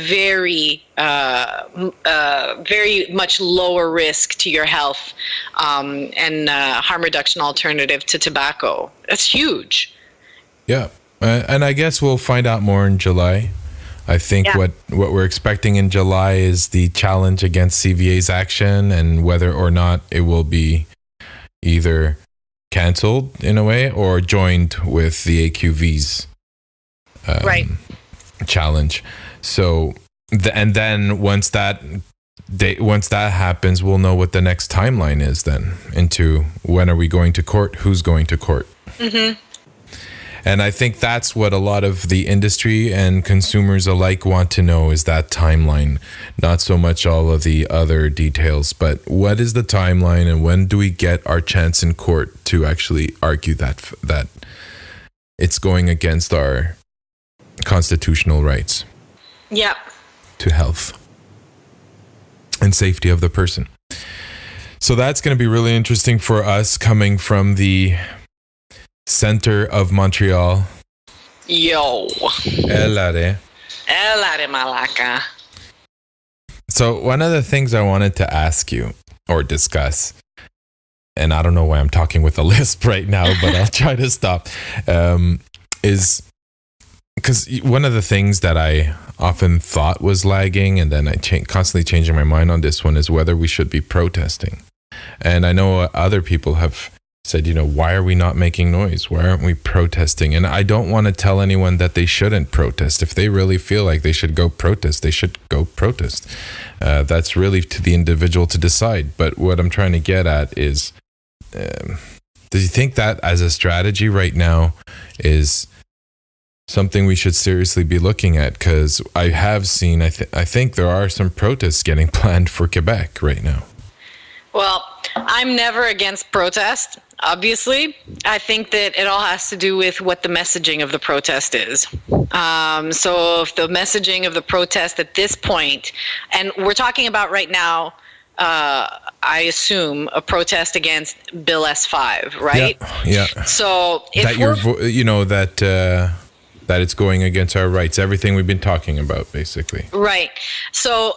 very much lower risk to your health and harm reduction alternative to tobacco. That's huge. Yeah. And I guess we'll find out more in July. I think what we're expecting in July is the challenge against CVA's action, and whether or not it will be either canceled in a way or joined with the AQV's challenge. So, and then once that happens, we'll know what the next timeline is then into when are we going to court, who's going to court. Mm-hmm. And I think that's what a lot of the industry and consumers alike want to know, is that timeline, not so much all of the other details, but what is the timeline and when do we get our chance in court to actually argue that it's going against our constitutional rights. Yep. To health and safety of the person. So that's going to be really interesting for us coming from the center of Montreal. Yo. Elare Malaka. So one of the things I wanted to ask you or discuss, and I don't know why I'm talking with a lisp right now, but I'll try to stop, is because one of the things that I often thought was lagging, and then I constantly changing my mind on this one, is whether we should be protesting. And I know other people have said, why are we not making noise? Why aren't we protesting? And I don't want to tell anyone that they shouldn't protest. If they really feel like they should go protest, they should go protest. That's really to the individual to decide. But what I'm trying to get at is, do you think that as a strategy right now is something we should seriously be looking at? Because I have seen, I think there are some protests getting planned for Quebec right now. Well, I'm never against protest, obviously. I think that it all has to do with what the messaging of the protest is. So if the messaging of the protest at this point, and we're talking about right now, I assume a protest against Bill S5, right? Yeah. So if that it's going against our rights, everything we've been talking about, basically. Right. So,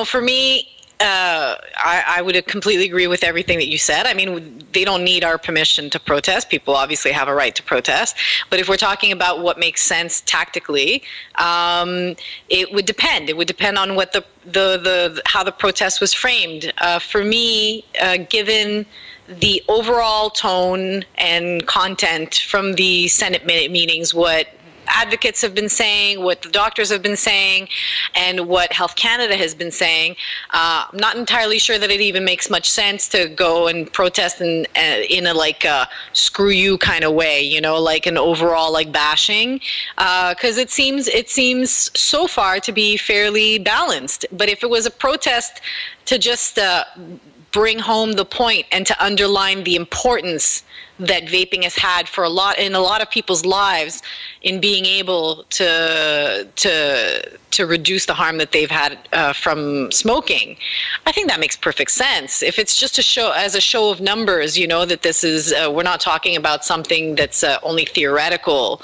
for me, I would completely agree with everything that you said. I mean, they don't need our permission to protest. People obviously have a right to protest. But if we're talking about what makes sense tactically, it would depend. It would depend on what the how the protest was framed. For me, given the overall tone and content from the Senate meetings, what advocates have been saying, what the doctors have been saying, and what Health Canada has been saying, I'm not entirely sure that it even makes much sense to go and protest in a like screw you kind of way, you know, like an overall like bashing, because it seems so far to be fairly balanced. But if it was a protest to just bring home the point and to underline the importance that vaping has had for a lot of people's lives in being able to reduce the harm that they've had from smoking, I think that makes perfect sense. If it's just a show of numbers, you know, that this is we're not talking about something that's only theoretical,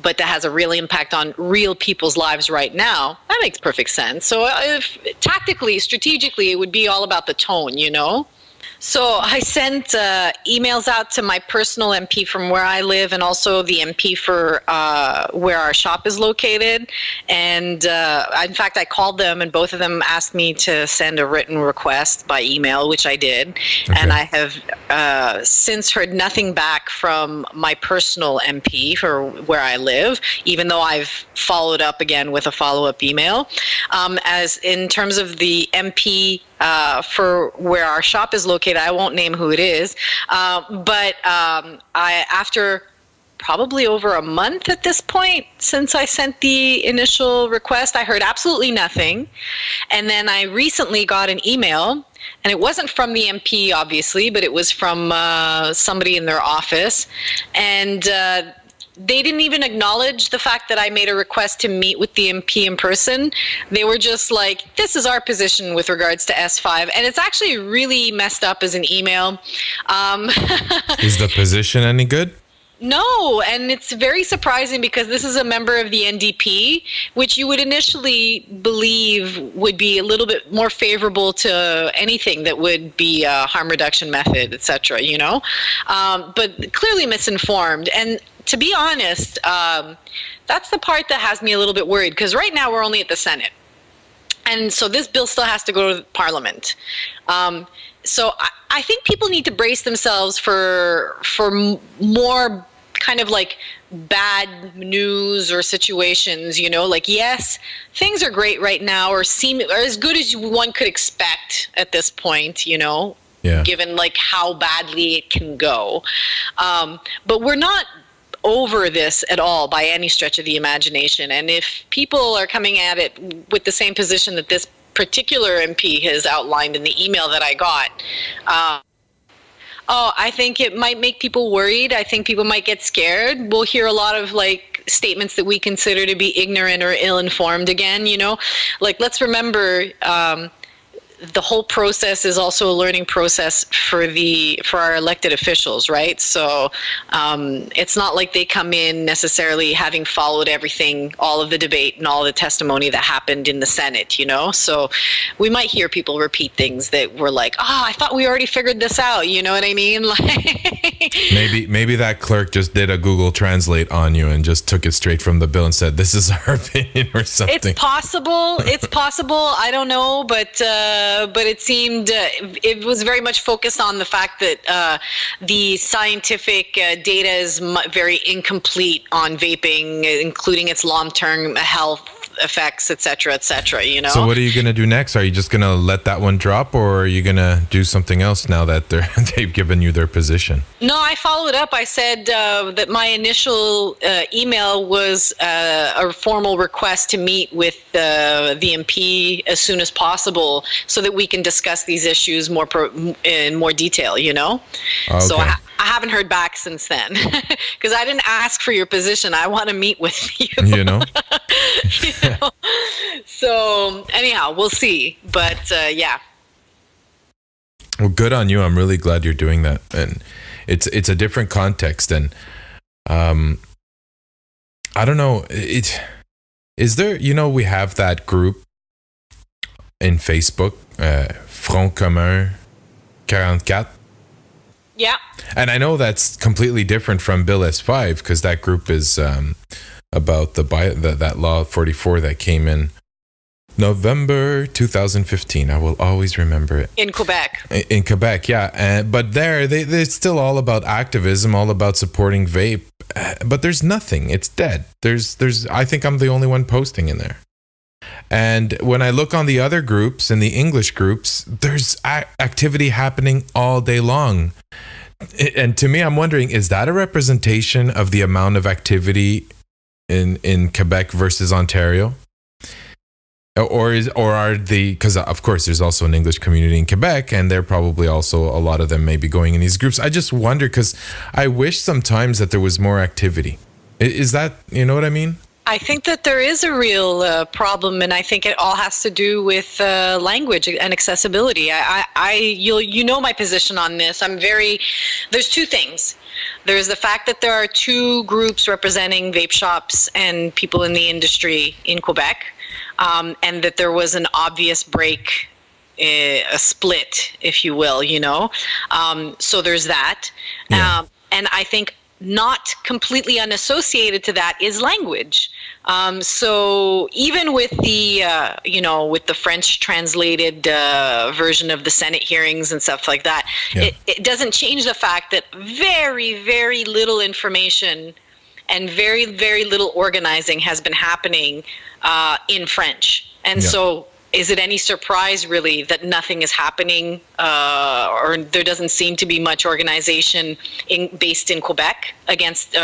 but that has a real impact on real people's lives right now, that makes perfect sense. So if tactically, strategically, it would be all about the tone, you know. So I sent emails out to my personal MP from where I live, and also the MP for where our shop is located. And in fact, I called them, and both of them asked me to send a written request by email, which I did. Okay. And I have since heard nothing back from my personal MP for where I live, even though I've followed up again with a follow-up email. As in terms of the MP for where our shop is located, I won't name who it is, but after probably over a month at this point since I sent the initial request, I heard absolutely nothing. And then I recently got an email, and it wasn't from the MP, obviously, but it was from somebody in their office, and they didn't even acknowledge the fact that I made a request to meet with the MP in person. They were just like, this is our position with regards to S5. And it's actually really messed up as an email. Is the position any good? No, and it's very surprising because this is a member of the NDP, which you would initially believe would be a little bit more favorable to anything that would be a harm reduction method, et cetera, you know, but clearly misinformed. And to be honest, that's the part that has me a little bit worried, because right now we're only at the Senate. And so this bill still has to go to Parliament. So I think people need to brace themselves for more kind of like bad news or situations, you know, like, yes, things are great right now, or as good as one could expect at this point, you know, given like how badly it can go. But we're not over this at all by any stretch of the imagination. And if people are coming at it with the same position that this particular MP has outlined in the email that I got, I think it might make people worried. I think people might get scared. We'll hear a lot of like statements that we consider to be ignorant or ill-informed again, you know, like, let's remember, the whole process is also a learning process for our elected officials, right? So it's not like they come in necessarily having followed everything, all of the debate and all the testimony that happened in the Senate, you know? So we might hear people repeat things that were like, I thought we already figured this out, you know what I mean? Like maybe that clerk just did a Google Translate on you and just took it straight from the bill and said, this is our opinion or something. It's possible. I don't know, but it seemed it was very much focused on the fact that the scientific data is very incomplete on vaping, including its long-term health effects, et cetera, you know? So what are you going to do next? Are you just going to let that one drop, or are you going to do something else now that they've given you their position? No, I followed up. I said that my initial email was a formal request to meet with the MP as soon as possible so that we can discuss these issues in more detail, you know? Okay. So I haven't heard back since then because I didn't ask for your position. I want to meet with you. You know? You know? So anyhow, we'll see. But yeah. Well, good on you. I'm really glad you're doing that. And it's a different context. And I don't know. Is there, you know, we have that group in Facebook Front Commun 44. Yeah. And I know that's completely different from Bill S5 because that group is about that Law 44 that came in November 2015. I will always remember it. In Quebec. In Quebec, yeah. But they're still all about activism, all about supporting vape. But there's nothing. It's dead. I think I'm the only one posting in there. And when I look on the other groups and the English groups, there's activity happening all day long. And to me, I'm wondering, is that a representation of the amount of activity in Quebec versus Ontario? Because of course there's also an English community in Quebec, and they're probably also, a lot of them may be going in these groups. I just wonder, because I wish sometimes that there was more activity. Is that, you know what I mean? I think that there is a real problem, and I think it all has to do with language and accessibility. You know my position on this. There's two things. There's the fact that there are two groups representing vape shops and people in the industry in Quebec, and that there was an obvious break, a split, if you will, so there's that. Yeah. And I think not completely unassociated to that is language. So even with the, with the French translated version of the Senate hearings and stuff like that, yeah. it doesn't change the fact that very, very little information and very, very little organizing has been happening in French. And yeah. so is it any surprise, really, that nothing is happening, or there doesn't seem to be much organization based in Quebec against,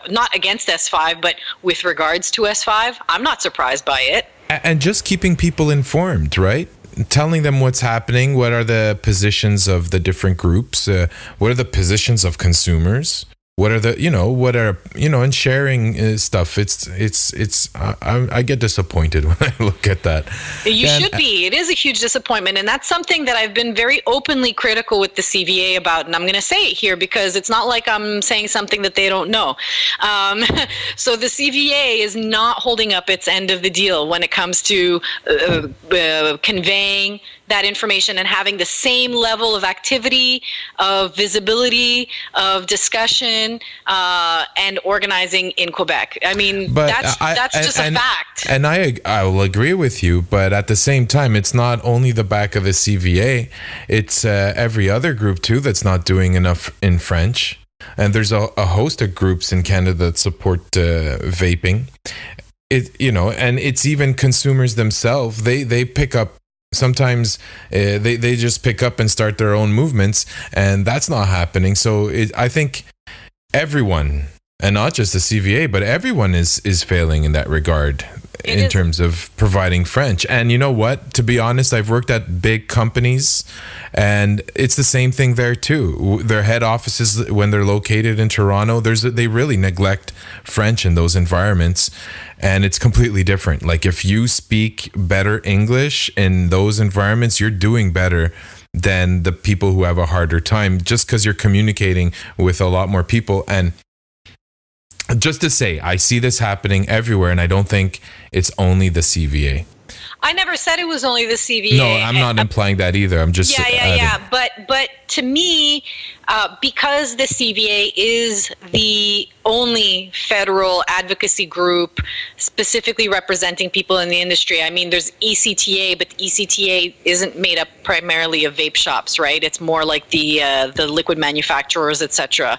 not against S5, but with regards to S5? I'm not surprised by it. And just keeping people informed, right? Telling them what's happening, what are the positions of the different groups, what are the positions of consumers, what are and sharing stuff. I get disappointed when I look at that. You should be. It is a huge disappointment. And that's something that I've been very openly critical with the CVA about. And I'm going to say it here because it's not like I'm saying something that they don't know. So the CVA is not holding up its end of the deal when it comes to conveying that information and having the same level of activity, of visibility, of discussion, and organizing in Quebec. I mean, that's just a fact. And I will agree with you, but at the same time, it's not only the back of the CVA, it's every other group too that's not doing enough in French. And there's a host of groups in Canada that support vaping. And it's even consumers themselves. They pick up. Sometimes they just pick up and start their own movements, and that's not happening. So I think everyone, and not just the CVA, but everyone is failing in that regard in terms of providing French. And you know what? To be honest, I've worked at big companies, and it's the same thing there too. Their head offices, when they're located in Toronto, they really neglect French in those environments. And it's completely different. Like if you speak better English in those environments, you're doing better than the people who have a harder time, just because you're communicating with a lot more people. And just to say, I see this happening everywhere, and I don't think it's only the CVA. I never said it was only the CVA. No, I'm not implying that either. I'm just yeah. But to me, because the CVA is the only federal advocacy group specifically representing people in the industry. I mean, there's ECTA, but ECTA isn't made up primarily of vape shops, right? It's more like the liquid manufacturers, etc.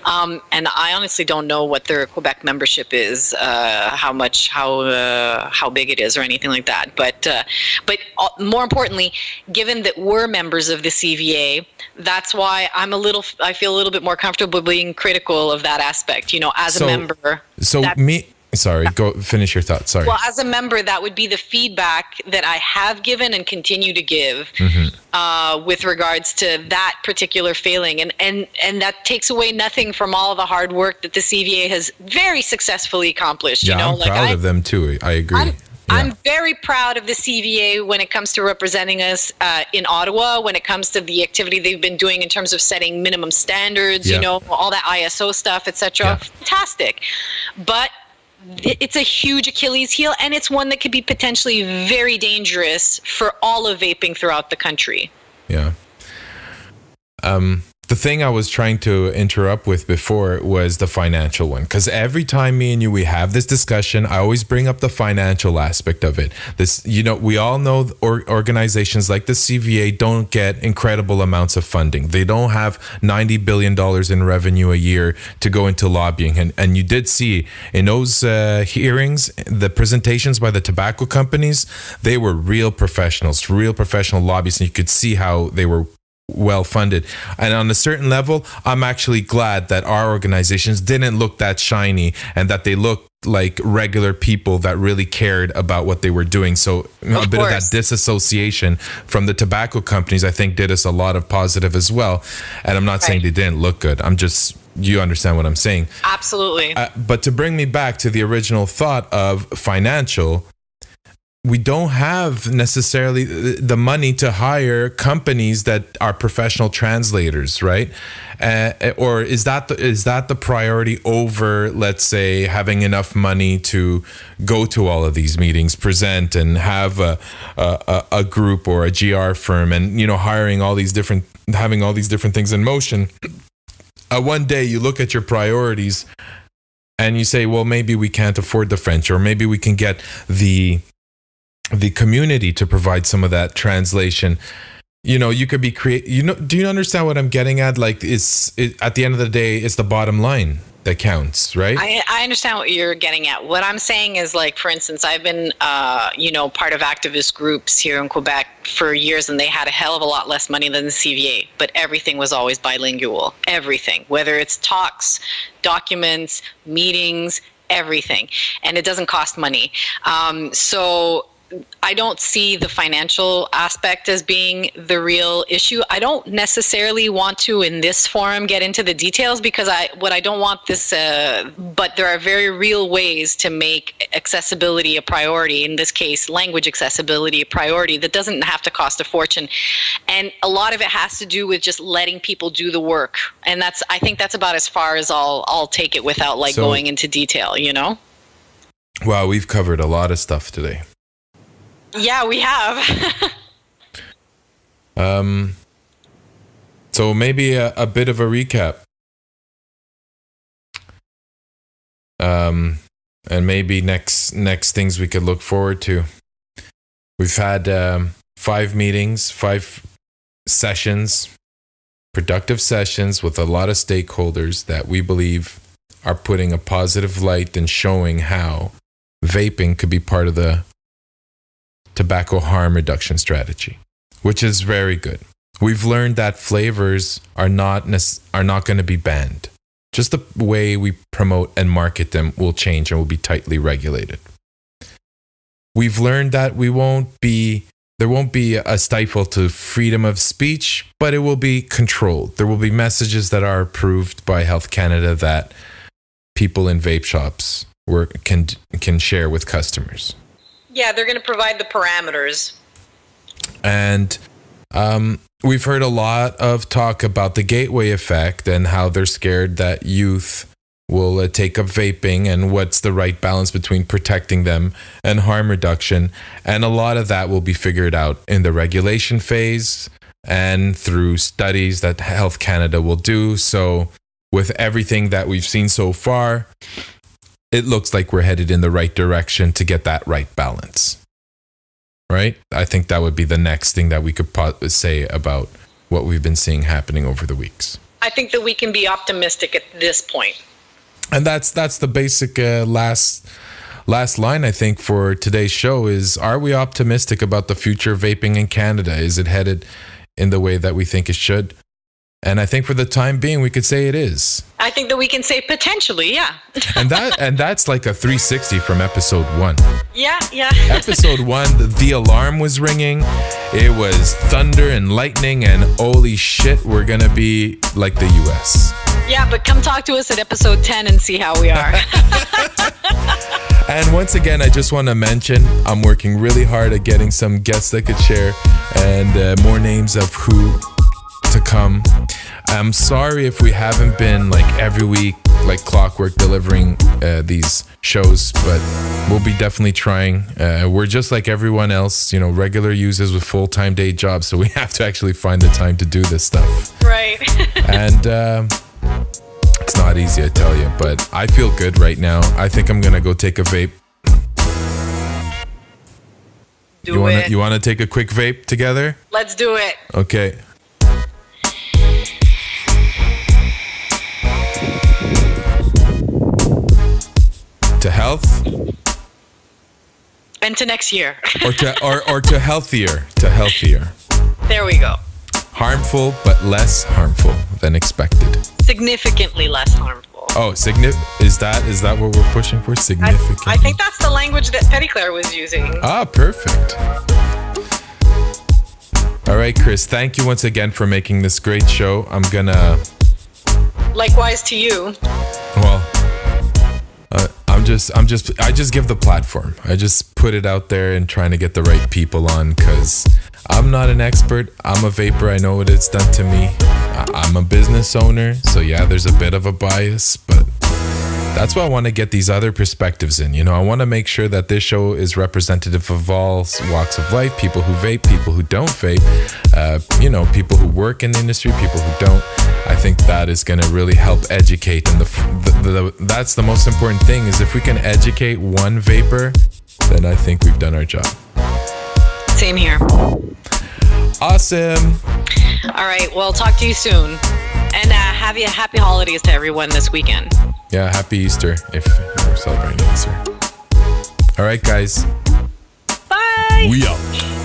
And I honestly don't know what their Quebec membership is, how big it is, or anything like that. But more importantly, given that we're members of the CVA, that's why I feel a little bit more comfortable being critical of that aspect, as a member. Sorry, go finish your thought. Sorry. Well, as a member, that would be the feedback that I have given and continue to give with regards to that particular failing. And that takes away nothing from all of the hard work that the CVA has very successfully accomplished. Yeah, I'm proud of them too. I agree. I'm very proud of the CVA when it comes to representing us in Ottawa, when it comes to the activity they've been doing in terms of setting minimum standards, all that ISO stuff, etc. Yeah. Fantastic. But it's a huge Achilles heel, and it's one that could be potentially very dangerous for all of vaping throughout the country. Yeah. The thing I was trying to interrupt with before was the financial one, because every time me and you we have this discussion, I always bring up the financial aspect of it. This, we all know organizations like the CVA don't get incredible amounts of funding. They don't have $90 billion in revenue a year to go into lobbying, and you did see in those hearings, the presentations by the tobacco companies, they were real professionals, real professional lobbyists, and you could see how they were well funded. And on a certain level, I'm actually glad that our organizations didn't look that shiny and that they looked like regular people that really cared about what they were doing. So a bit of that disassociation from the tobacco companies, I think, did us a lot of positive as well. And I'm not saying they didn't look good. I'm just, you understand what I'm saying. Absolutely. But to bring me back to the original thought of financial, we don't have necessarily the money to hire companies that are professional translators, right? Or is that the priority over, let's say, having enough money to go to all of these meetings, present, and have a group or a GR firm, and having all these different things in motion? One day you look at your priorities and you say, well, maybe we can't afford the French, or maybe we can get the community to provide some of that translation. You could be do you understand what I'm getting at? Like, at the end of the day, it's the bottom line that counts, right? I understand what you're getting at. What I'm saying is, like, for instance, I've been, part of activist groups here in Quebec for years, and they had a hell of a lot less money than the CVA, but everything was always bilingual. Everything, whether it's talks, documents, meetings, everything. And it doesn't cost money. So I don't see the financial aspect as being the real issue. I don't necessarily want to, in this forum, get into the details, because I don't want this, but there are very real ways to make accessibility a priority, in this case, language accessibility a priority, that doesn't have to cost a fortune. And a lot of it has to do with just letting people do the work. And I think that's about as far as I'll take it without going into detail, Wow, we've covered a lot of stuff today. Yeah, we have. So maybe a bit of a recap. And maybe next things we could look forward to. We've had 5 meetings, 5 sessions, productive sessions with a lot of stakeholders that we believe are putting a positive light and showing how vaping could be part of the tobacco harm reduction strategy, which is very good. We've learned that flavors are not going to be banned. Just the way we promote and market them will change and will be tightly regulated. We've learned that there won't be a stifle to freedom of speech, but it will be controlled. There will be messages that are approved by Health Canada that people in vape shops can share with customers. Yeah, they're going to provide the parameters. And we've heard a lot of talk about the gateway effect and how they're scared that youth will take up vaping, and what's the right balance between protecting them and harm reduction. And a lot of that will be figured out in the regulation phase and through studies that Health Canada will do. So with everything that we've seen so far, it looks like we're headed in the right direction to get that right balance. Right? I think that would be the next thing that we could say about what we've been seeing happening over the weeks. I think that we can be optimistic at this point. And that's the basic last line, I think, for today's show is, are we optimistic about the future of vaping in Canada? Is it headed in the way that we think it should? And I think for the time being, we could say it is. I think that we can say potentially, yeah. and that's like a 360 from episode 1. Yeah. Episode 1, the alarm was ringing. It was thunder and lightning, and holy shit, we're going to be like the US. Yeah, but come talk to us at episode 10 and see how we are. And once again, I just want to mention, I'm working really hard at getting some guests that could share, and more names of who to come. I'm sorry if we haven't been like every week like clockwork delivering these shows, but we'll be definitely trying. We're just like everyone else, you know, regular users with full-time day jobs, so we have to actually find the time to do this stuff. Right. And it's not easy, I tell you, but I feel good right now. I think I'm gonna go take a vape. You wanna take a quick vape together? Let's do it. Okay. To health, and to next year. or to healthier. There we go. Harmful, but less harmful than expected. Significantly less harmful. Oh, is that what we're pushing for? Significant. I think that's the language that Petitclair was using. Ah, perfect. All right, Chris, thank you once again for making this great show. I'm gonna... Likewise to you. Well, I just give the platform. I just put it out there and trying to get the right people on, because I'm not an expert. I'm a vapor. I know what it's done to me. I'm a business owner, so yeah, there's a bit of a bias, but that's why I want to get these other perspectives in. You know, I want to make sure that this show is representative of all walks of life, people who vape, people who don't vape, you know, people who work in the industry, people who don't. I think that is going to really help educate. And that's the most important thing, is if we can educate one vapor, then I think we've done our job. Same here. Awesome. All right. Well, talk to you soon. And happy holidays to everyone this weekend. Yeah, happy Easter if you're celebrating Easter. All right, guys. Bye. We out.